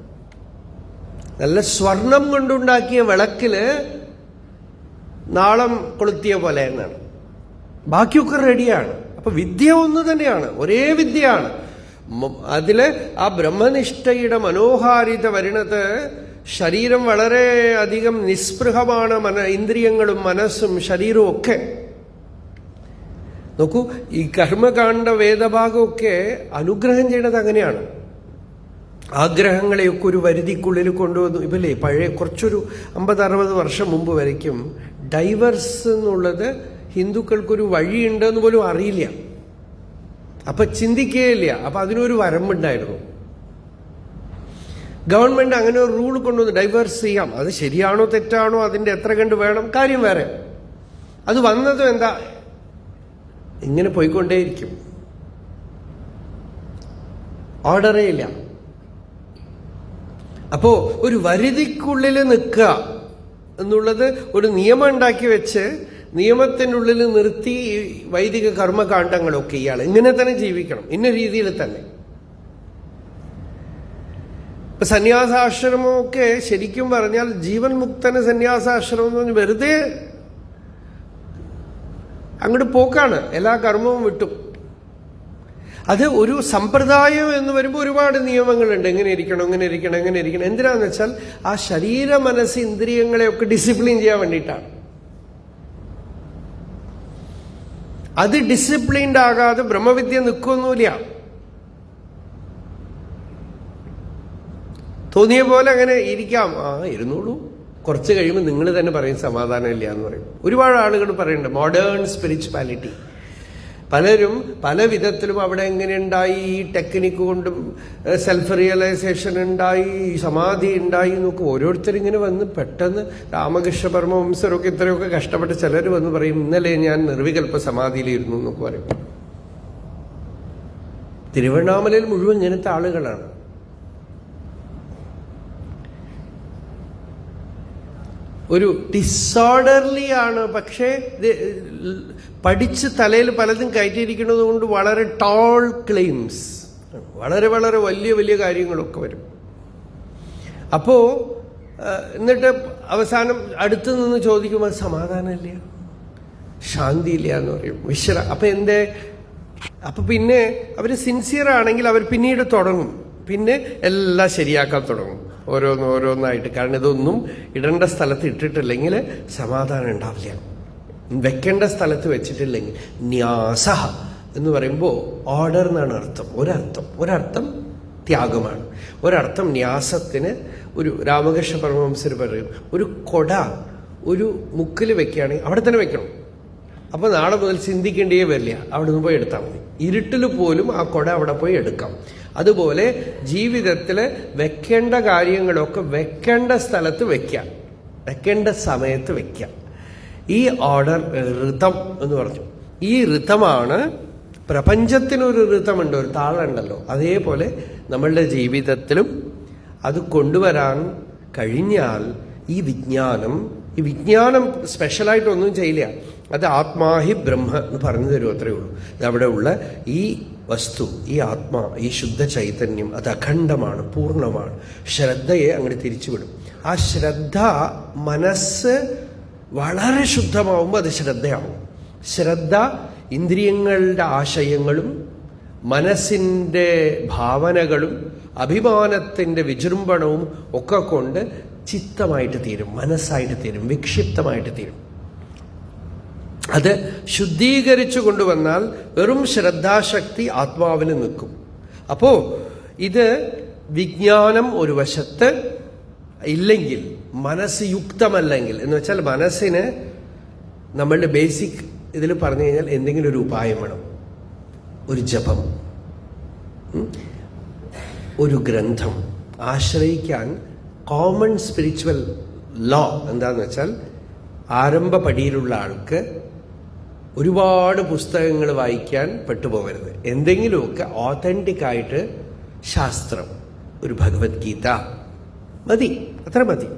നല്ല സ്വർണം കൊണ്ടുണ്ടാക്കിയ വിളക്കില് നാളം കൊളുത്തിയ പോലെ എന്നാണ്. ബാക്കിയൊക്കെ റെഡിയാണ്. അപ്പൊ വിദ്യ ഒന്ന് തന്നെയാണ്, ഒരേ വിദ്യയാണ്. അതില് ആ ബ്രഹ്മനിഷ്ഠയുടെ മനോഹാരിത വരുന്നത് ശരീരം വളരെ അധികം നിസ്പൃഹമാണ്. ഇന്ദ്രിയങ്ങളും മനസ്സും ശരീരവും ഒക്കെ. നോക്കൂ, ഈ കർമ്മകാണ്ഡ വേദഭാഗമൊക്കെ അനുഗ്രഹം ചെയ്യണത് അങ്ങനെയാണ്. ആഗ്രഹങ്ങളെയൊക്കെ ഒരു വരുതിക്കുള്ളിൽ കൊണ്ടുവന്നു. ഇപ്പല്ലേ പഴയ കുറച്ചൊരു 50-60 വർഷം മുമ്പ് വരയ്ക്കും ഡൈവേഴ്സ് എന്നുള്ളത് ഹിന്ദുക്കൾക്കൊരു വഴിയുണ്ടെന്ന് പോലും അറിയില്ല. അപ്പൊ ചിന്തിക്കുകയില്ല. അപ്പൊ അതിനൊരു വരമ്പുണ്ടായിരുന്നു. ഗവൺമെന്റ് അങ്ങനെ ഒരു റൂൾ കൊണ്ടുവന്ന് ഡൈവേഴ്സ് ചെയ്യാം. അത് ശരിയാണോ തെറ്റാണോ, അതിന്റെ എത്ര കണ്ട് വേണം, കാര്യം വേറെ. അത് വന്നതും എന്താ, ഇങ്ങനെ പോയിക്കൊണ്ടേയിരിക്കും, ഓർഡറേ ഇല്ല. അപ്പോ ഒരു വരുതിക്കുള്ളിൽ നിൽക്കുക എന്നുള്ളത് ഒരു നിയമം ഉണ്ടാക്കി വെച്ച് നിയമത്തിനുള്ളിൽ നിർത്തി വൈദിക കർമ്മകാണ്ഡങ്ങളൊക്കെ ഇയാൾ ഇങ്ങനെ തന്നെ ജീവിക്കണം, ഇന്ന രീതിയിൽ തന്നെ. ഇപ്പൊ സന്യാസാശ്രമമൊക്കെ ശരിക്കും പറഞ്ഞാൽ ജീവൻ മുക്തന് സന്യാസാശ്രമം എന്ന് പറഞ്ഞ് വെറുതെ അങ്ങോട്ട് പോക്കാണ്, എല്ലാ കർമ്മവും വിട്ടും. അത് ഒരു സമ്പ്രദായം എന്ന് വരുമ്പോൾ ഒരുപാട് നിയമങ്ങളുണ്ട്, എങ്ങനെ ഇരിക്കണം, എങ്ങനെ ഇരിക്കണം, എങ്ങനെ ഇരിക്കണം. എന്തിനാന്ന് വെച്ചാൽ ആ ശരീര മനസ്സ് ഇന്ദ്രിയങ്ങളെയൊക്കെ ഡിസിപ്ലിൻ ചെയ്യാൻ വേണ്ടിയിട്ടാണ്. അത് ഡിസിപ്ലിൻഡ് ആകാതെ ബ്രഹ്മവിദ്യ നിൽക്കൊന്നുമില്ല. തോന്നിയ പോലെ അങ്ങനെ ഇരിക്കാം, ഇരുന്നോളൂ, കുറച്ച് കഴിയുമ്പോൾ നിങ്ങൾ തന്നെ പറയും സമാധാനം ഇല്ല എന്ന് പറയും. ഒരുപാട് ആളുകൾ പറയുന്നുണ്ട് മോഡേൺ സ്പിരിച്വാലിറ്റി. പലരും പല വിധത്തിലും അവിടെ എങ്ങനെ ഉണ്ടായി, ഈ ടെക്നിക്ക് കൊണ്ടും സെൽഫ് റിയലൈസേഷൻ ഉണ്ടായി, സമാധി ഉണ്ടായി എന്നൊക്കെ ഓരോരുത്തരിങ്ങനെ വന്ന് പെട്ടെന്ന് രാമകൃഷ്ണ പരമവംസരൊക്കെ ഇത്രയൊക്കെ കഷ്ടപ്പെട്ട് ചിലർ വന്ന് പറയും ഇന്നലെ ഞാൻ നിർവികൽപ്പ സമാധിയിലിരുന്നു എന്നൊക്കെ പറയും. തിരുവണ്ണാമലയിൽ മുഴുവൻ ഇങ്ങനത്തെ ആളുകളാണ്. ഒരു ഡിസോർഡർലി ആണ്, പക്ഷേ പഠിച്ച് തലയിൽ പലതും കയറ്റിയിരിക്കുന്നത് കൊണ്ട് വളരെ ടോൾ ക്ലെയിംസ്, വളരെ വളരെ വലിയ വലിയ കാര്യങ്ങളൊക്കെ വരും. അപ്പോ എന്നിട്ട് അവസാനം അടുത്ത് നിന്ന് ചോദിക്കുമ്പോൾ സമാധാനമില്ല, ശാന്തിയില്ല എന്ന് പറയും, അപ്പൊ എന്തേ? അപ്പൊ പിന്നെ അവര് സിൻസിയർ ആണെങ്കിൽ അവർ പിന്നീട് തുടങ്ങും, പിന്നെ എല്ലാം ശരിയാക്കാൻ തുടങ്ങും ഓരോന്നായിട്ട്. കാരണം ഇതൊന്നും ഇടേണ്ട സ്ഥലത്ത് ഇട്ടിട്ടില്ലെങ്കിൽ സമാധാനം ഉണ്ടാവില്ല. വെക്കേണ്ട സ്ഥലത്ത് വെച്ചിട്ടില്ലെങ്കിൽ ന്യാസ എന്ന് പറയുമ്പോൾ ഓർഡർ എന്നാണ് അർത്ഥം. ഒരർത്ഥം ത്യാഗമാണ്, ഒരർത്ഥം ന്യാസത്തിന്. ഒരു രാമകൃഷ്ണ പരമഹംസർ പറയും, ഒരു കൊട ഒരു മുക്കിൽ വെക്കുകയാണെങ്കിൽ അവിടെ തന്നെ വെക്കണം. അപ്പൊ നാളെ മുതൽ ചിന്തിക്കേണ്ടേ വരില്ല, അവിടെ നിന്ന് പോയി എടുത്താൽ മതി. ഇരുട്ടിൽ പോലും ആ കൊട അവിടെ പോയി എടുക്കാം. അതുപോലെ ജീവിതത്തിൽ വെക്കേണ്ട കാര്യങ്ങളൊക്കെ വെക്കേണ്ട സ്ഥലത്ത് വെക്കാം, വെക്കേണ്ട സമയത്ത് വെക്കാം. ഈ ഓർഡർ ഋതം എന്ന് പറഞ്ഞു. ഈ ഋതമാണ് പ്രപഞ്ചത്തിനൊരു ഋതമുണ്ട്, ഒരു താളുണ്ടല്ലോ. അതേപോലെ നമ്മളുടെ ജീവിതത്തിലും അത് കൊണ്ടുവരാൻ കഴിഞ്ഞാൽ ഈ വിജ്ഞാനം സ്പെഷ്യലായിട്ടൊന്നും ചെയ്യില്ല. അത് ആത്മാഹി ബ്രഹ്മ എന്ന് പറഞ്ഞു തരും, അത്രയേ ഉള്ളൂ. അവിടെ ഉള്ള ഈ വസ്തു, ഈ ആത്മാ, ഈ ശുദ്ധ ചൈതന്യം അത് അഖണ്ഡമാണ്, പൂർണ്ണമാണ്. ശ്രദ്ധയെ അങ്ങോട്ട് തിരിച്ചുവിടും. ആ ശ്രദ്ധ മനസ്സ് വളരെ ശുദ്ധമാവുമ്പോൾ അത് ശ്രദ്ധയാവും. ശ്രദ്ധ ഇന്ദ്രിയങ്ങളുടെ ആശയങ്ങളും മനസ്സിൻ്റെ ഭാവനകളും അഭിമാനത്തിൻ്റെ വിജൃംഭണവും ഒക്കെ കൊണ്ട് ചിത്തമായിട്ട് തീരും, മനസ്സായിട്ട് തീരും, വിക്ഷിപ്തമായിട്ട് തീരും. അത് ശുദ്ധീകരിച്ചു കൊണ്ടുവന്നാൽ വെറും ശ്രദ്ധാശക്തി ആത്മാവിന് നിൽക്കും. അപ്പോ ഇത് വിജ്ഞാനം ഒരു വശത്ത് ഇല്ലെങ്കിൽ, മനസ്സ് യുക്തമല്ലെങ്കിൽ, എന്ന് വെച്ചാൽ മനസ്സിന് നമ്മളുടെ ബേസിക് ഇതിൽ പറഞ്ഞു കഴിഞ്ഞാൽ എന്തെങ്കിലും ഒരു ഉപായം വേണം. ഒരു ജപം, ഒരു ഗ്രന്ഥം ആശ്രയിക്കാൻ. കോമൺ സ്പിരിച്വൽ ലോ എന്താന്ന് വെച്ചാൽ ആരംഭ പടിയിലുള്ള ആൾക്ക് ഒരുപാട് പുസ്തകങ്ങൾ വായിക്കാൻ പെട്ടുപോകരുത്. എന്തെങ്കിലുമൊക്കെ ഓതന്റിക് ആയിട്ട് ശാസ്ത്രം, ഒരു ഭഗവത്ഗീത മതി, അത്ര മതി.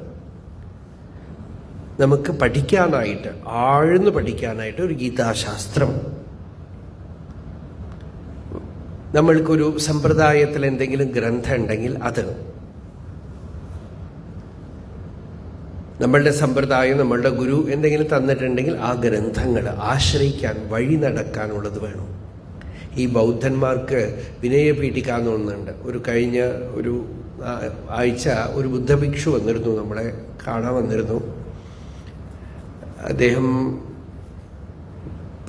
നമുക്ക് പഠിക്കാനായിട്ട്, ആഴ്ന്ന് പഠിക്കാനായിട്ട് ഒരു ഗീതാശാസ്ത്രം. നമ്മൾക്കൊരു സമ്പ്രദായത്തിൽ എന്തെങ്കിലും ഗ്രന്ഥം ഉണ്ടെങ്കിൽ അത്, നമ്മളുടെ സമ്പ്രദായം, നമ്മളുടെ ഗുരു എന്തെങ്കിലും തന്നിട്ടുണ്ടെങ്കിൽ ആ ഗ്രന്ഥങ്ങൾ ആശ്രയിക്കാൻ, വഴി നടക്കാനുള്ളത് വേണം. ഈ ബൗദ്ധന്മാർക്ക് വിനയപീഠിക എന്ന് ഒന്നുണ്ട്. കഴിഞ്ഞ ഒരു ആഴ്ച ഒരു ബുദ്ധഭിക്ഷു വന്നിരുന്നു, നമ്മളെ കാണാൻ വന്നിരുന്നു. അദ്ദേഹം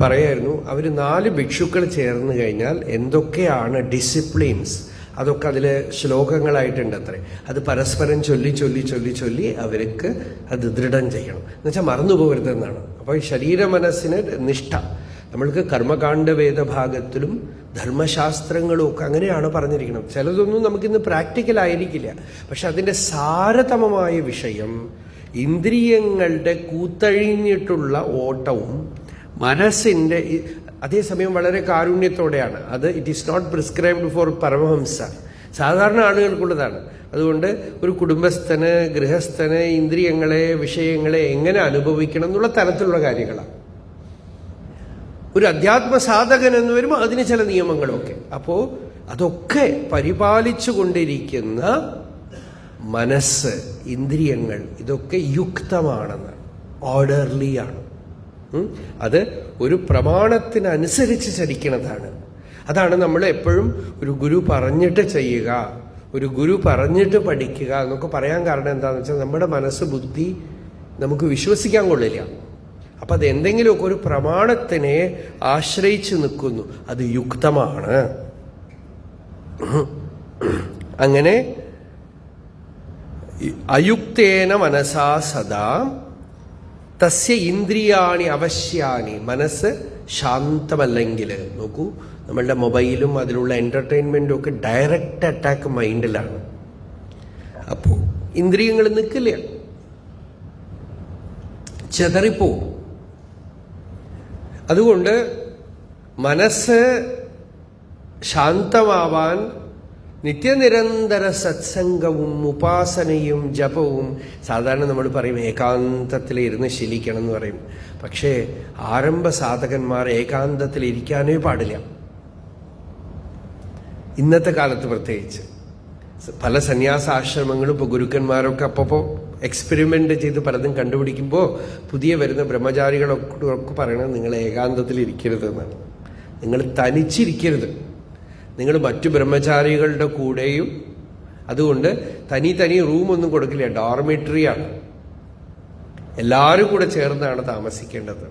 പറയായിരുന്നു, അവർ 4 ഭിക്ഷുക്കൾ ചേർന്ന് കഴിഞ്ഞാൽ എന്തൊക്കെയാണ് ഡിസിപ്ലിൻസ് അതൊക്കെ അതിൽ ശ്ലോകങ്ങളായിട്ടുണ്ട് അത്രേ. അത് പരസ്പരം ചൊല്ലി ചൊല്ലി ചൊല്ലി ചൊല്ലി അവർക്ക് അത് ദൃഢം ചെയ്യണം എന്നുവെച്ചാൽ മറന്നുപോകരുതെന്നാണ്. അപ്പോൾ ഈ ശരീര മനസ്സിന് നിഷ്ഠ നമ്മൾക്ക് കർമ്മകാണ്ഡ വേദഭാഗത്തിലും ധർമ്മശാസ്ത്രങ്ങളും ഒക്കെ അങ്ങനെയാണ് പറഞ്ഞിരിക്കുന്നത്. ചിലതൊന്നും നമുക്കിന്ന് പ്രാക്ടിക്കൽ ആയിരിക്കില്ല. പക്ഷെ അതിൻ്റെ സാരതമമായ വിഷയം ഇന്ദ്രിയങ്ങളുടെ കൂത്തഴിഞ്ഞിട്ടുള്ള ഓട്ടവും മനസ്സിൻ്റെ അതേസമയം വളരെ കാരുണ്യത്തോടെയാണ്. അത് it is not prescribed for Paramahamsa, സാധാരണ ആളുകൾക്കുള്ളതാണ്. അതുകൊണ്ട് ഒരു കുടുംബസ്ഥന് ഗൃഹസ്ഥന് ഇന്ദ്രിയങ്ങളെ വിഷയങ്ങളെ എങ്ങനെ അനുഭവിക്കണം എന്നുള്ള തരത്തിലുള്ള കാര്യങ്ങളാണ്. ഒരു അധ്യാത്മ സാധകൻ എന്ന് വരുമ്പോൾ അതിന് ചില നിയമങ്ങളൊക്കെ. അപ്പോൾ അതൊക്കെ പരിപാലിച്ചു കൊണ്ടിരിക്കുന്ന മനസ്സ് ഇന്ദ്രിയങ്ങൾ ഇതൊക്കെ യുക്തമാണെന്നാണ്, ഓർഡർലിയാണ്. അത് ഒരു പ്രമാണത്തിനനുസരിച്ച് ചരിക്കുന്നതാണ്. അതാണ് നമ്മൾ എപ്പോഴും ഒരു ഗുരു പറഞ്ഞിട്ട് ചെയ്യുക, ഒരു ഗുരു പറഞ്ഞിട്ട് പഠിക്കുക എന്നൊക്കെ പറയാൻ കാരണം എന്താണെന്ന് വെച്ചാൽ നമ്മുടെ മനസ്സ് ബുദ്ധി നമുക്ക് വിശ്വസിക്കാൻ കൊള്ളില്ല. അപ്പം അത് എന്തെങ്കിലുമൊക്കെ ഒരു പ്രമാണത്തിനെ ആശ്രയിച്ച് നിൽക്കുന്നു, അത് യുക്തമാണ്. അങ്ങനെ അയുക്തേന മനസാ സദാ തസ്യ ഇന്ദ്രിയാണി അവശ്യാനി. മനസ്സ് ശാന്തമല്ലെങ്കിൽ നോക്കൂ, നമ്മളുടെ മൊബൈലും അതിലുള്ള എൻ്റർടൈൻമെൻറ്റും ഒക്കെ ഡയറക്റ്റ് അറ്റാക്ക് മൈൻഡിലാണ്. അപ്പോൾ ഇന്ദ്രിയങ്ങൾ നിൽക്കില്ല, ചെതറിപ്പോവും. അതുകൊണ്ട് മനസ്സ് ശാന്തമാവാൻ നിത്യനിരന്തര സത്സംഗവും ഉപാസനയും ജപവും, സാധാരണ നമ്മൾ പറയും ഏകാന്തത്തിലിരുന്ന് ശീലിക്കണം എന്ന് പറയും. പക്ഷേ ആരംഭ സാധകന്മാർ ഏകാന്തത്തിലിരിക്കാനേ പാടില്ല. ഇന്നത്തെ കാലത്ത് പ്രത്യേകിച്ച് പല സന്യാസാശ്രമങ്ങളും ഇപ്പോൾ ഗുരുക്കന്മാരൊക്കെ അപ്പോൾ എക്സ്പെരിമെൻ്റ് ചെയ്ത് പലതും കണ്ടുപിടിക്കുമ്പോൾ പുതിയ വരുന്ന ബ്രഹ്മചാരികളൊക്കെ പറയണത് നിങ്ങൾ ഏകാന്തത്തിലിരിക്കരുതെന്നാണ്. നിങ്ങൾ തനിച്ചിരിക്കരുത്, നിങ്ങൾ മറ്റു ബ്രഹ്മചാരികളുടെ കൂടെയും. അതുകൊണ്ട് തനി റൂമൊന്നും കൊടുക്കില്ല, ഡോർമിറ്ററിയാണ്. എല്ലാവരും കൂടെ ചേർന്നാണ് താമസിക്കേണ്ടത്.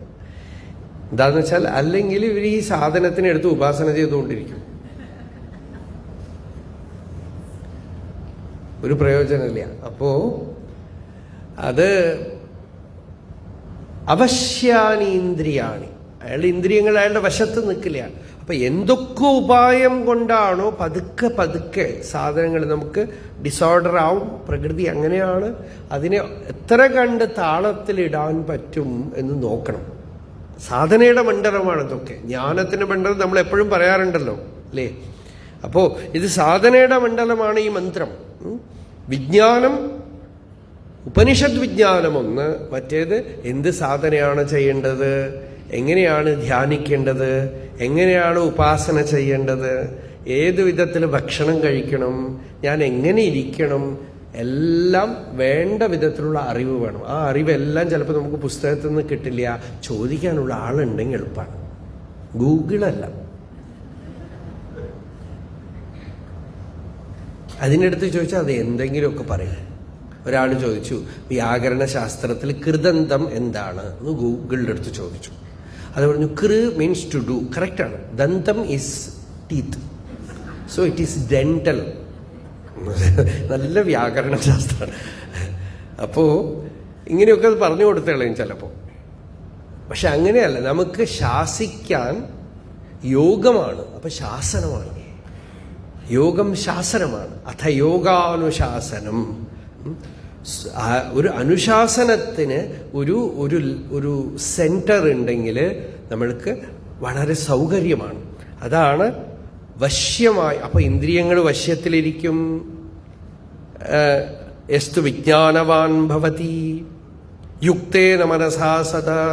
എന്താണെന്ന് വെച്ചാൽ അല്ലെങ്കിൽ ഇവർ ഈ സാധനത്തിനെടുത്ത് ഉപാസന ചെയ്തുകൊണ്ടിരിക്കും, ഒരു പ്രയോജനമില്ല. അപ്പോ അത് അവശ്യാനി ഇന്ദ്രിയാണി, അയാളുടെ ഇന്ദ്രിയങ്ങൾ അയാളുടെ വശത്ത് നിൽക്കില്ല. അപ്പൊ എന്തൊക്കെ ഉപായം കൊണ്ടാണോ പതുക്കെ പതുക്കെ സാധനങ്ങൾ നമുക്ക് ഡിസോർഡർ ആവും. പ്രകൃതി അങ്ങനെയാണ്, അതിനെ എത്ര കണ്ട് താളത്തിലിടാൻ പറ്റും എന്ന് നോക്കണം. സാധനയുടെ മണ്ഡലമാണ് ഇതൊക്കെ. ജ്ഞാനത്തിന്റെ മണ്ഡലം നമ്മൾ എപ്പോഴും പറയാറുണ്ടല്ലോ അല്ലേ? അപ്പോ ഇത് സാധനയുടെ മണ്ഡലമാണ് ഈ മന്ത്രം. വിജ്ഞാനം, ഉപനിഷത്ത് വിജ്ഞാനം ഒന്ന്, മറ്റേത് എന്ത് സാധനയാണ് ചെയ്യേണ്ടത്, എങ്ങനെയാണ് ധ്യാനിക്കേണ്ടത്, എങ്ങനെയാണ് ഉപാസന ചെയ്യേണ്ടത്, ഏത് വിധത്തിൽ ഭക്ഷണം കഴിക്കണം, ഞാൻ എങ്ങനെ ഇരിക്കണം, എല്ലാം വേണ്ട വിധത്തിലുള്ള അറിവ് വേണം. ആ അറിവെല്ലാം ചിലപ്പോൾ നമുക്ക് പുസ്തകത്തിൽ നിന്ന് കിട്ടില്ല. ചോദിക്കാനുള്ള ആളുണ്ടെങ്കിൽ എളുപ്പമാണ്, ഗൂഗിളല്ല. അതിനടുത്ത് ചോദിച്ചാൽ അത് എന്തെങ്കിലുമൊക്കെ പറയും. ഒരാൾ ചോദിച്ചു വ്യാകരണ ശാസ്ത്രത്തിൽ കൃദന്തം എന്താണ് എന്ന് ഗൂഗിളിൻ്റെ അടുത്ത് ചോദിച്ചു. അത് പറഞ്ഞു കൃ മീൻസ് ടു ഡു, കറക്റ്റാണ്. ദന്തം is teeth, so it is dental. നല്ല വ്യാകരണ ശാസ്ത്രമാണ്. അപ്പോൾ ഇങ്ങനെയൊക്കെ അത് പറഞ്ഞു കൊടുത്തേളയും ചിലപ്പോൾ. പക്ഷെ അങ്ങനെയല്ല, നമുക്ക് ശാസിക്കാൻ യോഗമാണ്, അപ്പൊ ശാസനമാണ്. യോഗം ശാസനമാണ്. അഥ യോഗാനുശാസനം. ഒരു അനുശാസനത്തിന് ഒരു ഒരു ഒരു സെന്റർ ഉണ്ടെങ്കിൽ നമ്മൾക്ക് വളരെ സൗകര്യമാണ്. അതാണ് വശ്യമായി. അപ്പൊ ഇന്ദ്രിയങ്ങൾ വശ്യത്തിലിരിക്കും. യസ്തു വിജ്ഞാനവാൻ ഭവതി യുക്തേന മനസാ സദാ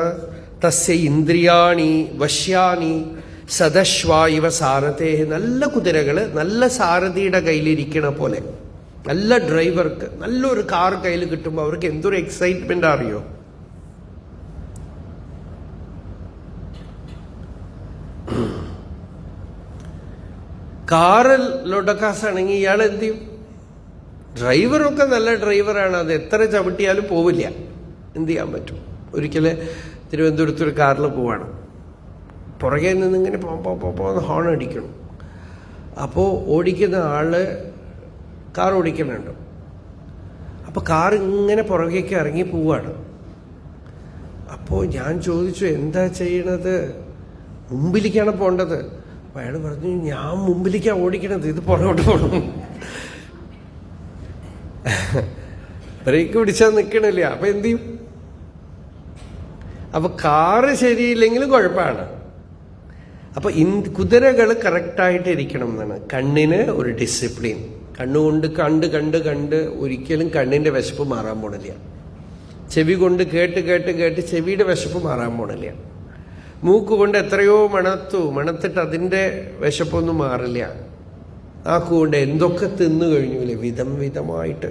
തസ്യ ഇന്ദ്രിയാണി വശ്യാനി സദശ്വാ ഇവ സാരഥേ. നല്ല കുതിരകള് നല്ല സാരഥിയുടെ കയ്യിലിരിക്കണ പോലെ, നല്ല ഡ്രൈവർക്ക് നല്ലൊരു കാർ കയ്യിൽ കിട്ടുമ്പോൾ അവർക്ക് എന്തൊരു എക്സൈറ്റ്മെന്റ് അറിയോ. കാറിൽ ലൊഡക്കാസാണെങ്കിൽ ഇയാൾ എന്ത് ചെയ്യും? ഡ്രൈവറൊക്കെ നല്ല ഡ്രൈവറാണ്, അത് എത്ര ചവിട്ടിയാലും പോവില്ല. എന്ത് ചെയ്യാൻ പറ്റും? ഒരിക്കൽ തിരുവനന്തപുരത്തൊരു കാറിൽ പോവാണ്, പുറകെ നിന്ന് ഇങ്ങനെ പോന്ന് ഹോൺ അടിക്കണം. അപ്പോൾ ഓടിക്കുന്ന ആള് കാർ ഓടിക്കുന്നുണ്ട്. അപ്പോൾ കാർ ഇങ്ങനെ പുറകേക്ക് ഇറങ്ങി പോവാണ്. അപ്പോൾ ഞാൻ ചോദിച്ചു, എന്താ ചെയ്യണത്? മുമ്പിലേക്കാണ് പോകേണ്ടത്. അപ്പോൾ അയാൾ പറഞ്ഞു, ഞാൻ മുമ്പിലേക്കാണ് ഓടിക്കണത്, ഇത് പുറകോട്ട് പോകണം. ബ്രേക്ക് പിടിച്ചാൽ നിൽക്കണില്ല. അപ്പം എന്ത് ചെയ്യും? അപ്പം കാറ് ശരിയില്ലെങ്കിലും കുഴപ്പമാണ്. അപ്പം കുതിരകൾ കറക്റ്റായിട്ട് ഇരിക്കണം എന്നാണ്. കണ്ണിന് ഒരു ഡിസിപ്ലിൻ. കണ്ണുകൊണ്ട് കണ്ട് കണ്ട് കണ്ട് ഒരിക്കലും കണ്ണിൻ്റെ വിശപ്പ് മാറാൻ പോണില്ല. ചെവി കൊണ്ട് കേട്ട് കേട്ട് കേട്ട് ചെവിയുടെ വിശപ്പ് മാറാൻ പോണില്ല. മൂക്ക് കൊണ്ട് എത്രയോ മണത്തിട്ട് അതിൻ്റെ വിശപ്പൊന്നും മാറില്ല. നാക്കുകൊണ്ട് എന്തൊക്കെ തിന്നു കഴിഞ്ഞൂലേ വിധം വിധമായിട്ട്.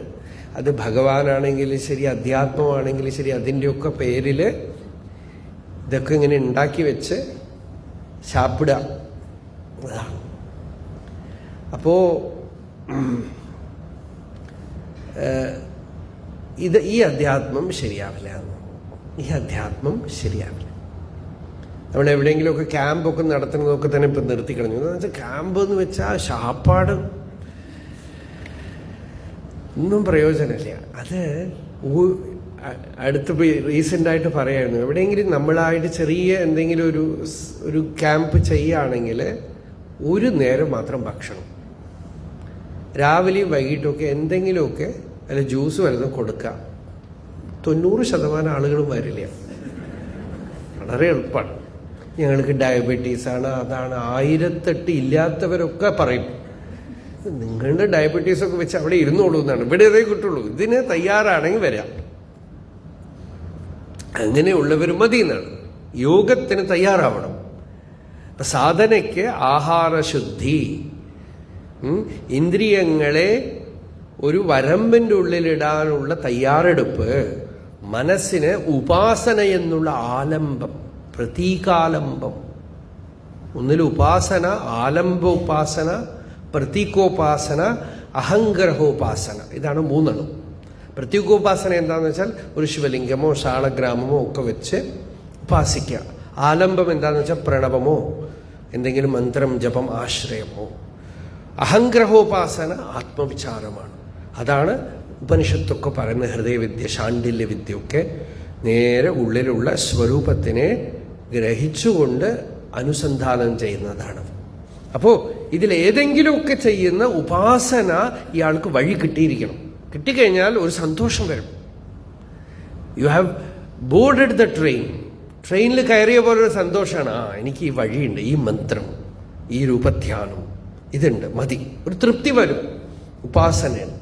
അത് ഭഗവാനാണെങ്കിലും ശരി, അധ്യാത്മമാണെങ്കിലും ശരി, അതിൻ്റെയൊക്കെ പേരിൽ ഇതൊക്കെ ഇങ്ങനെ ഉണ്ടാക്കി വെച്ച് ശാപ്പിടുക. അതാണ്. അപ്പോ ഈ അധ്യാത്മം ശരിയാവില്ല. ഈ അധ്യാത്മം ശരിയാവില്ല. നമ്മൾ എവിടെയെങ്കിലുമൊക്കെ ക്യാമ്പൊക്കെ നടത്തുന്നതൊക്കെ തന്നെ ഇപ്പം നിർത്തിക്കളഞ്ഞു. എന്ന് വെച്ചാൽ ക്യാമ്പ് എന്ന് വെച്ചാൽ ശാപ്പാട് ഒന്നും പ്രയോജനമില്ല. അത് അടുത്ത് റീസെൻ്റായിട്ട് പറയായിരുന്നു, എവിടെയെങ്കിലും നമ്മളായിട്ട് ചെറിയ എന്തെങ്കിലും ഒരു ക്യാമ്പ് ചെയ്യുകയാണെങ്കിൽ ഒരു നേരം മാത്രം ഭക്ഷണം, രാവിലെയും വൈകിട്ടൊക്കെ എന്തെങ്കിലുമൊക്കെ അല്ല ജ്യൂസ് വല്ലതും കൊടുക്കാം. 90% ആളുകളും വരില്ല. വളരെ എളുപ്പമാണ്. ഞങ്ങൾക്ക് ഡയബറ്റീസാണ്, അതാണ്, 1008 ഇല്ലാത്തവരൊക്കെ പറയും നിങ്ങളുടെ ഡയബറ്റീസൊക്കെ വെച്ച് അവിടെ ഇരുന്നോളൂ എന്നാണ്. ഇവിടെ അതേ കിട്ടുള്ളൂ. ഇതിന് തയ്യാറാണെങ്കിൽ വരാം. അങ്ങനെയുള്ളവർ മതി എന്നാണ്. യോഗത്തിന് തയ്യാറാവണം. സാധനയ്ക്ക് ആഹാരശുദ്ധി, ഇന്ദ്രിയങ്ങളെ ഒരു വരമ്പിൻ്റെ ഉള്ളിലിടാനുള്ള തയ്യാറെടുപ്പ്, മനസ്സിന് ഉപാസന എന്നുള്ള ആലംബം, പ്രതീകാലംബം. ഒന്നിൽ ഉപാസന, ആലംബോപാസന, പ്രതീകോപാസന, അഹംഗ്രഹോപാസന. ഇതാണ് 3. പ്രതീകോപാസന എന്താണെന്ന് വെച്ചാൽ ഒരു ശിവലിംഗമോ ശാളഗ്രാമമോ ഒക്കെ വെച്ച് ഉപാസിക്കുക. ആലംബം എന്താണെന്ന് വെച്ചാൽ പ്രണവമോ എന്തെങ്കിലും മന്ത്രം, ജപം, ആശ്രയമോ. അഹംഗ്രഹോപാസന ആത്മവിചാരമാണ്. അതാണ് ഉപനിഷത്തൊക്കെ പറയുന്ന ഹൃദയവിദ്യ, ശാണ്ഡില്യ വിദ്യയൊക്കെ നേരെ ഉള്ളിലുള്ള സ്വരൂപത്തിനെ ഗ്രഹിച്ചുകൊണ്ട് അനുസന്ധാനം ചെയ്യുന്നതാണ്. അപ്പോൾ ഇതിലേതെങ്കിലുമൊക്കെ ചെയ്യുന്ന ഉപാസന ഇയാൾക്ക് വഴി കിട്ടിയിരിക്കണം. കിട്ടിക്കഴിഞ്ഞാൽ ഒരു സന്തോഷം വരും. You have boarded the train. ട്രെയിനിൽ കയറിയ പോലെ ഒരു സന്തോഷമാണ്. എനിക്ക് ഈ വഴിയുണ്ട്, ഈ മന്ത്രം, ഈ രൂപധ്യാനം ഇതുണ്ട്, മതി. ഒരു തൃപ്തി വരും ഉപാസനയാണ്.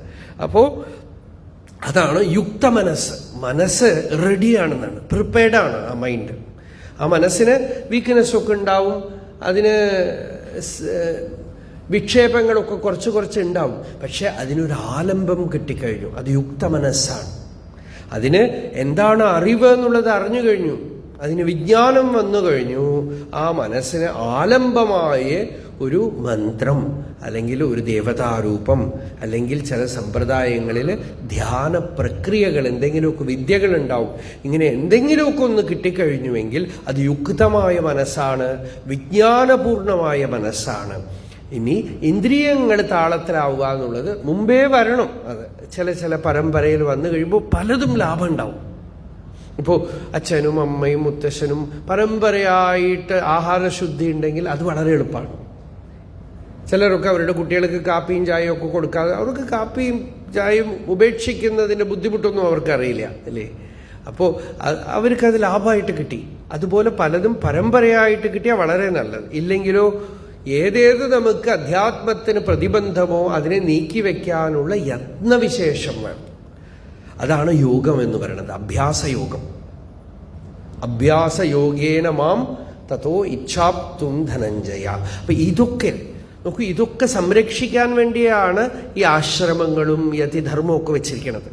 അപ്പോൾ അതാണ് യുക്ത മനസ്സ്. മനസ്സ് റെഡിയാണെന്നാണ്, പ്രിപ്പയർഡാണ് ആ മൈൻഡ്. ആ മനസ്സിന് വീക്ക്നെസ്സൊക്കെ ഉണ്ടാവും, അതിന് വിക്ഷേപങ്ങളൊക്കെ കുറച്ച് ഉണ്ടാവും. പക്ഷെ അതിനൊരു ആലംബം കിട്ടിക്കഴിഞ്ഞു. അത് യുക്ത മനസ്സാണ്. അതിന് എന്താണ് അറിവ് എന്നുള്ളത് അറിഞ്ഞു കഴിഞ്ഞു, അതിന് വിജ്ഞാനം വന്നു കഴിഞ്ഞു. ആ മനസ്സിന് ആലംബമായ ഒരു മന്ത്രം അല്ലെങ്കിൽ ഒരു ദേവതാരൂപം അല്ലെങ്കിൽ ചില സമ്പ്രദായങ്ങളിൽ ധ്യാന പ്രക്രിയകൾ, എന്തെങ്കിലുമൊക്കെ വിദ്യകളുണ്ടാവും. ഇങ്ങനെ എന്തെങ്കിലുമൊക്കെ ഒന്ന് കിട്ടിക്കഴിഞ്ഞുവെങ്കിൽ അത് യുക്തമായ മനസ്സാണ്, വിജ്ഞാനപൂർണമായ മനസ്സാണ്. ഇനി ഇന്ദ്രിയങ്ങൾ താളത്തിലാവുക എന്നുള്ളത് മുമ്പേ വരണം. അത് ചില പരമ്പരയിൽ വന്നു കഴിയുമ്പോൾ പലതും ലാഭം ഉണ്ടാവും. ഇപ്പോൾ അച്ഛനും അമ്മയും മുത്തശ്ശനും പരമ്പരയായിട്ട് ആഹാരശുദ്ധി ഉണ്ടെങ്കിൽ അത് വളരെ എളുപ്പമാണ്. ചിലരൊക്കെ അവരുടെ കുട്ടികൾക്ക് കാപ്പിയും ചായയും ഒക്കെ കൊടുക്കാതെ അവർക്ക് കാപ്പിയും ചായയും ഉപേക്ഷിക്കുന്നതിൻ്റെ ബുദ്ധിമുട്ടൊന്നും അവർക്കറിയില്ല, അല്ലേ? അപ്പോൾ അവർക്കത് ലാഭമായിട്ട് കിട്ടി. അതുപോലെ പലതും പരമ്പരയായിട്ട് കിട്ടിയാൽ വളരെ നല്ലത്. ഇല്ലെങ്കിലോ ഏതേത് നമുക്ക് അധ്യാത്മത്തിന് പ്രതിബന്ധമോ അതിനെ നീക്കി വയ്ക്കാനുള്ള യത്നവിശേഷം വേണം. അതാണ് യോഗം എന്ന് പറയുന്നത്, അഭ്യാസയോഗം. അഭ്യാസയോഗേന മാം തതോ ഇച്ഛാപ്തും ധനഞ്ജയ. അപ്പൊ ഇതൊക്കെ സംരക്ഷിക്കാൻ വേണ്ടിയാണ് ഈ ആശ്രമങ്ങളും യതിധർമ്മവും ഒക്കെ വെച്ചിരിക്കുന്നത്.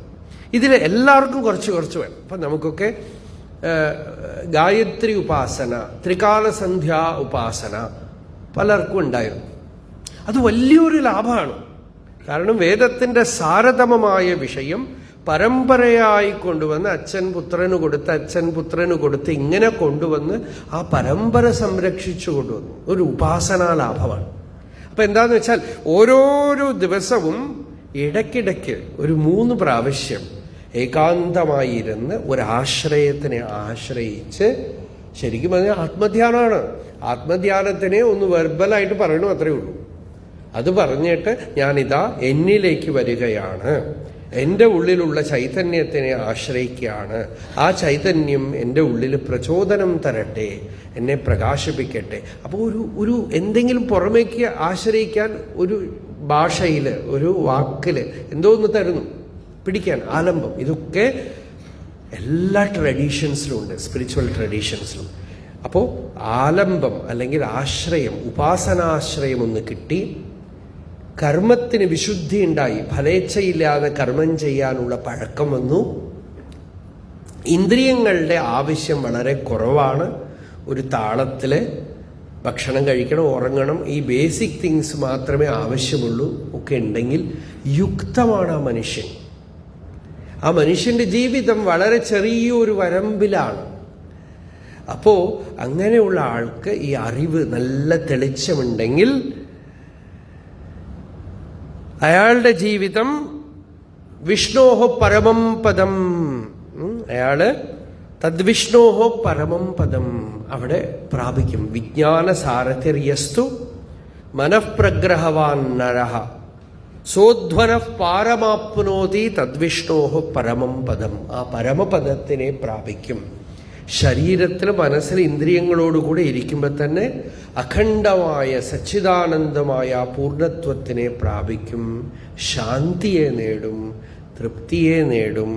ഇതിൽ എല്ലാവർക്കും കുറച്ച് വേണം. അപ്പൊ നമുക്കൊക്കെ ഗായത്രി ഉപാസന, ത്രികാലസന്ധ്യാ ഉപാസന പലർക്കും ഉണ്ടായിരുന്നു. അത് വലിയൊരു ലാഭമാണ്. കാരണം വേദത്തിന്റെ സാരതമമായ വിഷയം പരമ്പരയായി കൊണ്ടുവന്ന് അച്ഛൻ പുത്രന് കൊടുത്ത് ഇങ്ങനെ കൊണ്ടുവന്ന് ആ പരമ്പര സംരക്ഷിച്ചു കൊണ്ടുവന്നു. ഒരു ഉപാസനാ ലാഭമാണ്. അപ്പൊ എന്താന്ന് വെച്ചാൽ ഓരോരോ ദിവസവും ഇടയ്ക്കിടയ്ക്ക് ഒരു 3 പ്രാവശ്യം ഏകാന്തമായിരുന്ന് ഒരാശ്രയത്തിനെ ആശ്രയിച്ച്, ശരിക്കും പറഞ്ഞാൽ ആത്മധ്യാനമാണ്. ആത്മധ്യാനത്തിനെ ഒന്ന് വെർബലായിട്ട് പറയണു, അത്രയേ ഉള്ളൂ. അത് പറഞ്ഞിട്ട് ഞാനിതാ എന്നിലേക്ക് വരികയാണ്, എൻ്റെ ഉള്ളിലുള്ള ചൈതന്യത്തിനെ ആശ്രയിക്കുകയാണ്, ആ ചൈതന്യം എൻ്റെ ഉള്ളിൽ പ്രചോദനം തരട്ടെ, എന്നെ പ്രകാശിപ്പിക്കട്ടെ. അപ്പോൾ ഒരു എന്തെങ്കിലും പുറമേക്ക് ആശ്രയിക്കാൻ ഒരു ഭാഷയിൽ, ഒരു വാക്കിൽ എന്തോ ഒന്ന് തരുന്നു, പിടിക്കാൻ ആലംബം. ഇതൊക്കെ എല്ലാ ട്രഡീഷൻസിലും ഉണ്ട്, സ്പിരിച്വൽ ട്രഡീഷൻസിലും. അപ്പോൾ ആലംബം അല്ലെങ്കിൽ ആശ്രയം, ഉപാസനാശ്രയം ഒന്ന് കിട്ടി, കർമ്മത്തിന് വിശുദ്ധി ഉണ്ടായി, ഫലേച്ഛയില്ലാതെ കർമ്മം ചെയ്യാനുള്ള പഴക്കം വന്നു, ഇന്ദ്രിയങ്ങളുടെ ആവശ്യം വളരെ കുറവാണ്, ഒരു താളത്തില് ഭക്ഷണം കഴിക്കണം, ഉറങ്ങണം, ഈ ബേസിക് തിങ്സ് മാത്രമേ ആവശ്യമുള്ളൂ ഒക്കെ ഉണ്ടെങ്കിൽ യുക്തമാണ് ആ മനുഷ്യൻ. ആ മനുഷ്യന്റെ ജീവിതം വളരെ ചെറിയൊരു വരമ്പിലാണ്. അപ്പോ അങ്ങനെയുള്ള ആൾക്ക് ഈ അറിവ് നല്ല തെളിച്ചമുണ്ടെങ്കിൽ അയാളുടെ ജീവിതം വിഷ്ണോഹോ പരമം പദം, അയാള് തദ്വിഷ്ണോഹോ പരമം പദം അവിടെ പ്രാപിക്കും. വിജ്ഞാന സാരഥിര്യസ്തു മനഃപ്രഗ്രഹവാൻ നരഃ സോധ്വന പാരമാപ്നോതി തദ്വിഷ്ണോഹോ പരമം പദം. ആ പരമപദത്തിനെ പ്രാപിക്കും. ശരീരത്തിൽ മനസ്സിൽ ഇന്ദ്രിയങ്ങളോടുകൂടെ ഇരിക്കുമ്പോൾ തന്നെ അഖണ്ഡമായ സച്ചിദാനന്ദമായ പൂർണ്ണത്വത്തിനെ പ്രാപിക്കും, ശാന്തിയെ നേടും, തൃപ്തിയെ നേടും.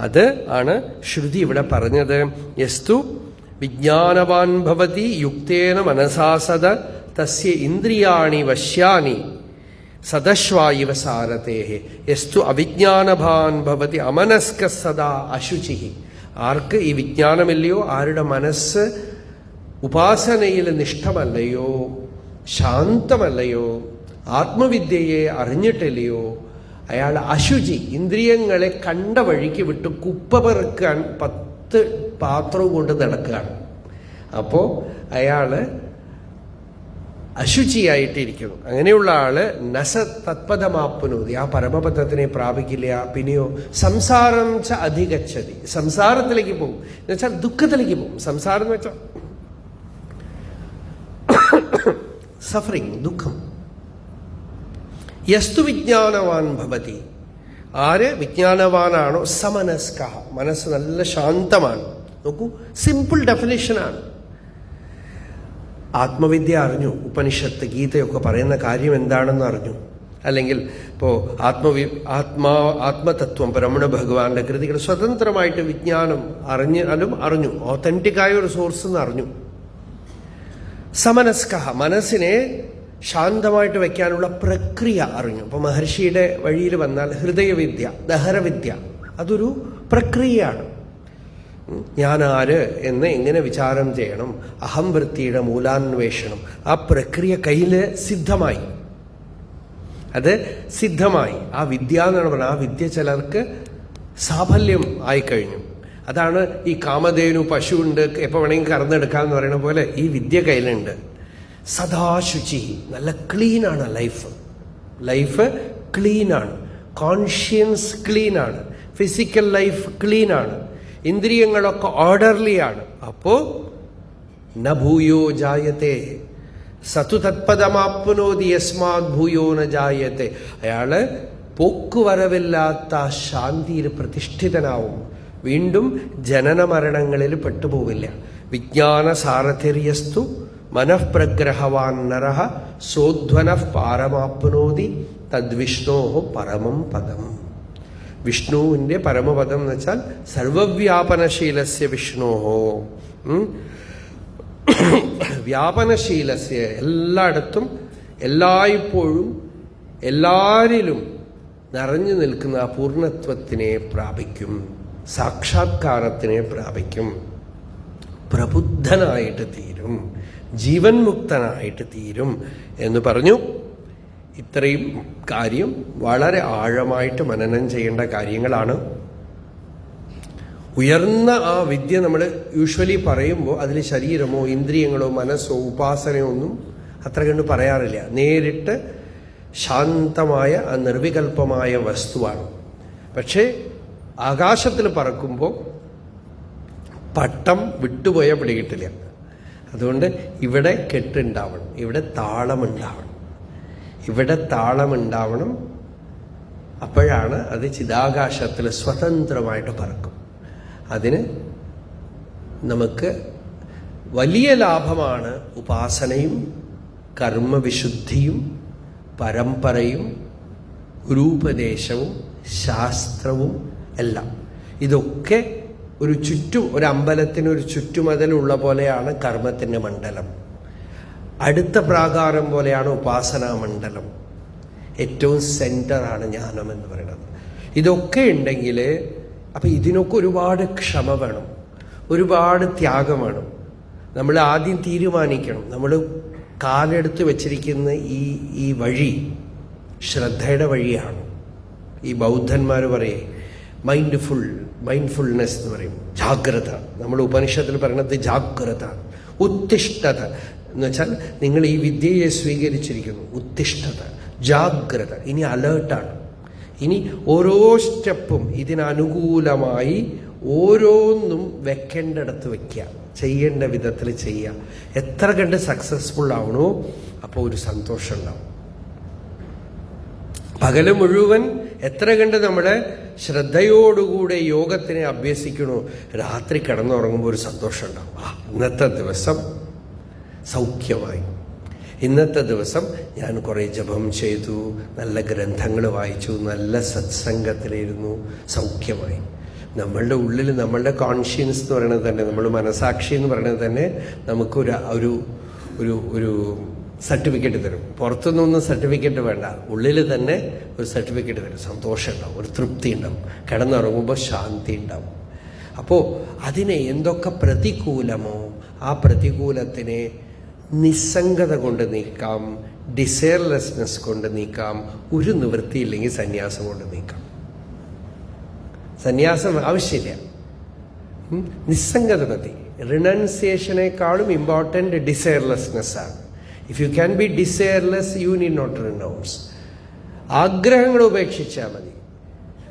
അത് ആണ് ശ്രുതി ഇവിടെ പറഞ്ഞത്. യസ്തു വിജ്ഞാനവാൻ ഭവതി യുക്തേന മനസാസദ തസ്യ ഇന്ദ്രിയാണി വശ്യാനി സദശ്വായിവ സാരഥേഹ. യസ്തു അവിജ്ഞാനവാൻ ഭവതി അമനസ്ക സദാ അശുചിഹി. ആർക്ക് ഈ വിജ്ഞാനമില്ലയോ, ആരുടെ മനസ്സ് ഉപാസനയിൽ നിഷ്ഠമല്ലയോ, ശാന്തമല്ലയോ, ആത്മവിദ്യയെ അറിഞ്ഞിട്ടില്ലയോ, അയാൾ അശുചി, ഇന്ദ്രിയങ്ങളെ കണ്ട വഴിക്ക് വിട്ട് കുപ്പ പെറുക്കാൻ 10 പാത്രവും കൊണ്ട് നടക്കുകയാണ്. അപ്പോ അയാള് അശുചിയായിട്ടിരിക്കുന്നു. അങ്ങനെയുള്ള ആള് നസ തത്പദമാപ്നോതി, ആ പരമപദത്തിനെ പ്രാപിക്കില്ല. പിന്നെയോ സംസാരം ച അധികച്ചതി, സംസാരത്തിലേക്ക് പോകും. എന്നുവെച്ചാൽ ദുഃഖത്തിലേക്ക് പോകും. സംസാരം എന്ന് വെച്ചാൽ സഫറിങ്, ദുഃഖം. യസ്തു വിജ്ഞാനവാൻ ഭവതി, ആര് വിജ്ഞാനവാനാണോ സമനസ്ക, മനസ്സ് നല്ല ശാന്തമാണ്. നോക്കൂ, സിമ്പിൾ ഡെഫിനിഷനാണ്. ആത്മവിദ്യ അറിഞ്ഞു, ഉപനിഷത്ത് ഗീതയൊക്കെ പറയുന്ന കാര്യം എന്താണെന്ന് അറിഞ്ഞു, അല്ലെങ്കിൽ ഇപ്പോൾ ആത്മതത്വം രമണ ഭഗവാന്റെ കൃതികൾ സ്വതന്ത്രമായിട്ട് വിജ്ഞാനം അറിഞ്ഞു, ഓതന്റിക്കായ ഒരു സോഴ്സ് എന്ന് അറിഞ്ഞു. സമനസ്ക, മനസ്സിനെ ശാന്തമായിട്ട് വയ്ക്കാനുള്ള പ്രക്രിയ അറിഞ്ഞു. ഇപ്പൊ മഹർഷിയുടെ വഴിയിൽ വന്നാൽ ഹൃദയവിദ്യ, ദഹരവിദ്യ, അതൊരു പ്രക്രിയയാണ്. ഞാനാര് എന്ന് എങ്ങനെ വിചാരം ചെയ്യണം, അഹംവൃത്തിയുടെ മൂലാന്വേഷണം, ആ പ്രക്രിയ കയ്യില് സിദ്ധമായി. അത് സിദ്ധമായി. ആ വിദ്യ എന്നാണ് പറഞ്ഞത്. ആ വിദ്യ ചിലർക്ക് സാഫല്യം ആയിക്കഴിഞ്ഞു. അതാണ് ഈ കാമധേനു, പശുവുണ്ട്, എപ്പോൾ വേണമെങ്കിൽ കറന്നെടുക്കാന്ന് പറയുന്ന പോലെ ഈ വിദ്യ കയ്യിലുണ്ട്. സദാശുചി, നല്ല ക്ലീനാണ് ലൈഫ് ക്ലീനാണ്, കോൺഷ്യൻസ് ക്ലീനാണ്, ഫിസിക്കൽ ലൈഫ് ക്ലീനാണ്, ഇന്ദ്രിയങ്ങളൊക്കെ ഓർഡർലിയാണ്. അപ്പോ ന ഭൂയോ ജായത്തെ സതു തത്പദമാപ്നോതി യസ്മാത് ഭൂയോ ന ജായത്തെ. അയാള് പോക്കുവരവില്ലാത്ത ശാന്തിയിൽ പ്രതിഷ്ഠിതനാവും. വീണ്ടും ജനന മരണങ്ങളിൽ പെട്ടുപോവില്ല. വിജ്ഞാന സാരഥിര്യസ്തു മനഃപ്രഗ്രഹവാൻ നരഃ സോധ്വനഃ പാരമാപ്നോതി തദ്വിഷ്ണോഹോ പരമം പദം. വിഷ്ണുവിന്റെ പരമപദം എന്ന് വെച്ചാൽ സർവവ്യാപനശീലസ്യ വിഷ്ണോഹോ, വ്യാപനശീലസ്യ, എല്ലായിടത്തും എല്ലായ്പ്പോഴും എല്ലാരിലും നിറഞ്ഞു നിൽക്കുന്ന ആ പൂർണ്ണത്വത്തിനെ പ്രാപിക്കും, സാക്ഷാത്കാരത്തിനെ പ്രാപിക്കും, പ്രബുദ്ധനായിട്ട് തീരും, ജീവൻ മുക്തനായിട്ട് തീരും എന്ന് പറഞ്ഞു. ഇത്രയും കാര്യം വളരെ ആഴമായിട്ട് മനനം ചെയ്യേണ്ട കാര്യങ്ങളാണ്. ഉയർന്ന ആ വിദ്യ നമ്മൾ യൂഷ്വലി പറയുമ്പോൾ അതിൽ ശരീരമോ ഇന്ദ്രിയങ്ങളോ മനസ്സോ ഉപാസനയോ ഒന്നും അത്ര കണ്ട് പറയാറില്ല. നേരിട്ട് ശാന്തമായ നിർവികൽപമായ വസ്തുവാണ്. പക്ഷേ ആകാശത്തിൽ പറക്കുമ്പോൾ പട്ടം വിട്ടുപോയ പിടികിട്ടില്ല. അതുകൊണ്ട് ഇവിടെ കെട്ടുണ്ടാവണം, ഇവിടെ താളമുണ്ടാവണം, ഇവിടെ താളമുണ്ടാവണം. അപ്പോഴാണ് അത് ചിദാകാശത്തിൽ സ്വതന്ത്രമായിട്ട് പറക്കും. അതിന് നമുക്ക് വലിയ ലാഭമാണ് ഉപാസനയും കർമ്മവിശുദ്ധിയും പരമ്പരയും ഗുരുപദേശവും ശാസ്ത്രവും എല്ലാം. ഇതൊക്കെ ഒരു അമ്പലത്തിന് ഒരു ചുറ്റുമതിലുള്ള പോലെയാണ് കർമ്മത്തിൻ്റെ മണ്ഡലം. അടുത്ത പ്രാകാരം പോലെയാണ് ഉപാസനാ മണ്ഡലം. ഏറ്റവും സെന്ററാണ് ജ്ഞാനം എന്ന് പറയുന്നത്. ഇതൊക്കെ ഉണ്ടെങ്കിൽ അപ്പം ഇതിനൊക്കെ ഒരുപാട് ക്ഷമ വേണം, ഒരുപാട് ത്യാഗം വേണം. നമ്മൾ ആദ്യം തീരുമാനിക്കണം, നമ്മൾ കാലെടുത്ത് വെച്ചിരിക്കുന്ന ഈ വഴി ശ്രദ്ധയുടെ വഴിയാണ്. ഈ ബൗദ്ധന്മാർ പറയേ മൈൻഡ്ഫുൾനെസ് എന്ന് പറയും, ജാഗ്രത. നമ്മൾ ഉപനിഷത്തിൽ പറയുന്നത് ജാഗ്രത, ഉത്തിഷ്ഠത എന്ന് വെച്ചാൽ നിങ്ങൾ ഈ വിദ്യയെ സ്വീകരിച്ചിരിക്കുന്നു, ഉത്തിഷ്ഠത, ജാഗ്രത. ഇനി അലേർട്ടാണ്. ഇനി ഓരോ സ്റ്റെപ്പും ഇതിനനുകൂലമായി ഓരോന്നും വെക്കേണ്ടടത്ത് വെക്കുക, ചെയ്യേണ്ട വിധത്തിൽ ചെയ്യുക. എത്ര കണ്ട് സക്സസ്ഫുൾ ആവണോ അപ്പോൾ ഒരു സന്തോഷം ഉണ്ടാവും. പകല് മുഴുവൻ എത്ര കണ്ട് നമ്മുടെ ശ്രദ്ധയോടുകൂടെ യോഗത്തിനെ അഭ്യസിക്കണോ, രാത്രി കിടന്നുറങ്ങുമ്പോൾ ഒരു സന്തോഷം ഉണ്ടാവും. ഇന്നത്തെ ദിവസം സൗഖ്യമായി, ഇന്നത്തെ ദിവസം ഞാൻ കുറേ ജപം ചെയ്തു, നല്ല ഗ്രന്ഥങ്ങൾ വായിച്ചു, നല്ല സത്സംഗത്തിലിരുന്നു, സൗഖ്യമായി. നമ്മളുടെ ഉള്ളിൽ നമ്മളുടെ കോൺഷ്യൻസ് എന്ന് പറയുന്നത് തന്നെ, നമ്മൾ മനസാക്ഷി എന്ന് പറയുന്നത് തന്നെ നമുക്കൊരു ഒരു ഒരു ഒരു സർട്ടിഫിക്കറ്റ് തരും. പുറത്തുനിന്നൊന്നും സർട്ടിഫിക്കറ്റ് വേണ്ട, ഉള്ളിൽ തന്നെ ഒരു സർട്ടിഫിക്കറ്റ് തരും. സന്തോഷം ഉണ്ടാവും, ഒരു തൃപ്തി ഉണ്ടാവും, കിടന്നുറങ്ങുമ്പോൾ ശാന്തി ഉണ്ടാവും. അപ്പോൾ അതിനെ എന്തൊക്കെ പ്രതികൂലമോ ആ പ്രതികൂലത്തിനെ നിസ്സംഗത കൊണ്ട് നീക്കാം, ഡിസയർലെസ്നെസ് കൊണ്ട് നീക്കാം. ഒരു നിവൃത്തിയില്ലെങ്കിൽ സന്യാസം കൊണ്ട് നീക്കാം. സന്യാസം ആവശ്യമില്ല, നിസ്സംഗത മതി. റിനൗൺസിയേഷനേക്കാളും ഇമ്പോർട്ടൻ്റ് ഡിസയർലെസ്നെസ് ആണ്. If you can be desireless you need not renounce. ആഗ്രഹങ്ങൾ ഉപേക്ഷിച്ചാൽ മതി.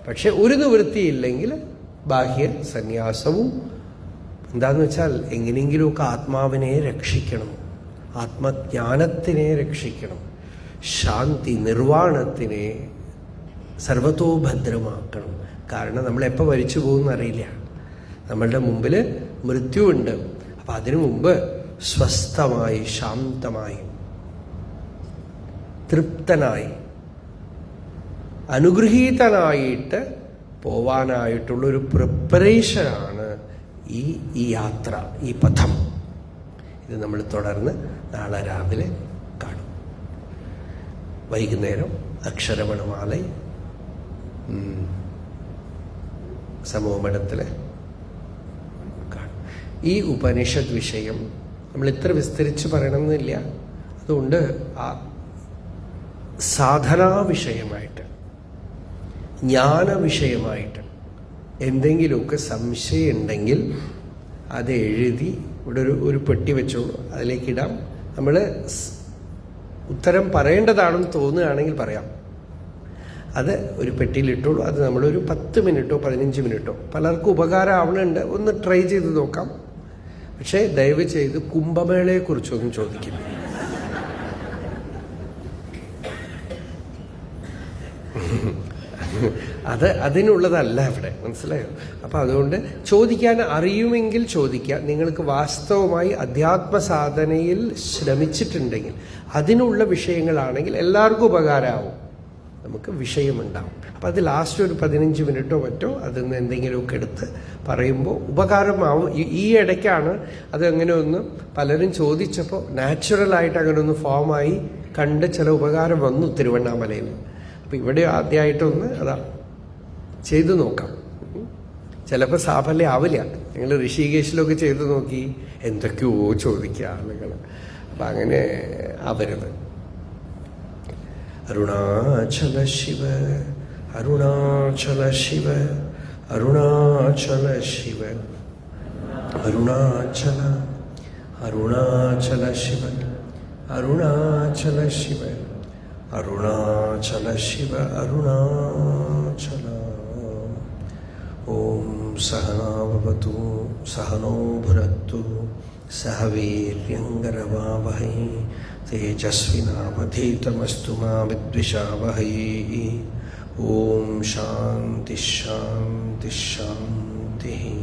പക്ഷെ ഒരു നിവൃത്തിയില്ലെങ്കിൽ ബാഹ്യ സന്യാസവും. എന്താന്ന് വെച്ചാൽ എങ്ങനെയെങ്കിലുമൊക്കെ ആത്മാവിനെ രക്ഷിക്കണം, ആത്മജ്ഞാനത്തിനെ രക്ഷിക്കണം, ശാന്തി നിർവാണത്തിനെ സർവതോഭദ്രമാക്കണം. കാരണം നമ്മളെപ്പോൾ മരിച്ചു പോകുമെന്നറിയില്ല. നമ്മളുടെ മുമ്പിൽ മൃത്യുവുണ്ട്. അപ്പം അതിനു മുമ്പ് സ്വസ്ഥമായി ശാന്തമായി തൃപ്തനായി അനുഗ്രഹീതനായിട്ട് പോവാനായിട്ടുള്ളൊരു പ്രിപ്പറേഷനാണ് ഈ യാത്ര, ഈ പഥം. ഇത് നമ്മൾ തുടർന്ന് നാളെ രാവിലെ കാണും. വൈകുന്നേരം അക്ഷരമണമാല സമൂഹമഠത്തിൽ കാണും. ഈ ഉപനിഷത്ത് വിഷയം നമ്മൾ ഇത്ര വിസ്തരിച്ച് പറയണമെന്നില്ല. അതുകൊണ്ട് ആ സാധനാ വിഷയമായിട്ട്, ജ്ഞാന വിഷയമായിട്ട് എന്തെങ്കിലുമൊക്കെ സംശയം ഉണ്ടെങ്കിൽ അത് എഴുതി ഇവിടെ ഒരു പെട്ടി വെച്ചോളൂ, അതിലേക്കിടാം. നമ്മൾ ഉത്തരം പറയേണ്ടതാണെന്ന് തോന്നുകയാണെങ്കിൽ പറയാം. അത് ഒരു പെട്ടിയിലിട്ടോളൂ. അത് നമ്മളൊരു 10 മിനിറ്റോ 15 മിനിറ്റോ, പലർക്കും ഉപകാരം ആവണുണ്ട്, ഒന്ന് ട്രൈ ചെയ്ത് നോക്കാം. പക്ഷേ ദയവ് ചെയ്ത് കുംഭമേളയെക്കുറിച്ചൊന്നും ചോദിക്കില്ല. അതിനുള്ളതല്ല ഇവിടെ, മനസ്സിലായോ? അപ്പം അതുകൊണ്ട് ചോദിക്കാൻ അറിയുമെങ്കിൽ ചോദിക്കുക. നിങ്ങൾക്ക് വാസ്തവമായി അധ്യാത്മ സാധനയിൽ ശ്രമിച്ചിട്ടുണ്ടെങ്കിൽ അതിനുള്ള വിഷയങ്ങളാണെങ്കിൽ എല്ലാവർക്കും ഉപകാരമാവും, നമുക്ക് വിഷയമുണ്ടാവും. അപ്പം അത് ലാസ്റ്റ് ഒരു 15 മിനിറ്റോ മറ്റോ അതിൽ നിന്ന് എന്തെങ്കിലുമൊക്കെ എടുത്ത് പറയുമ്പോൾ ഉപകാരമാവും. ഈ ഇടയ്ക്കാണ് അതങ്ങനെ ഒന്ന് പലരും ചോദിച്ചപ്പോൾ നാച്ചുറലായിട്ട് അങ്ങനെ ഒന്ന് ഫോമായി കണ്ട് ചില ഉപകാരം വന്നു തിരുവണ്ണാമലയിൽ. അപ്പം ഇവിടെ ആദ്യമായിട്ടൊന്ന് അതാ ചെയ്തു നോക്കാം. ചിലപ്പോൾ സാഫല്യം ആവില്ല. നിങ്ങൾ ഋഷികേശിലൊക്കെ ചെയ്തു നോക്കി എന്തൊക്കെയോ ചോദിക്കുക ആളുകൾ. അപ്പം അങ്ങനെ ആവരുത്. അരുണാചല ശിവ അരുണാചല ശിവ അരുണാചല ശിവ അരുണാചല അരുണാചല ശിവ അരുണാചല ശിവ അരുണാചല ശിവ അരുണാചല. ഓം സഹനാവവതു സഹനോ ഭുനക്തു സഹ വീര്യങ്കരവാവഹൈ തേജസ്വിനാവധീതമസ്തു മാ വിദ്വിഷാവഹൈ. ഓം ശാന്തി ശാന്തി ശാന്തി.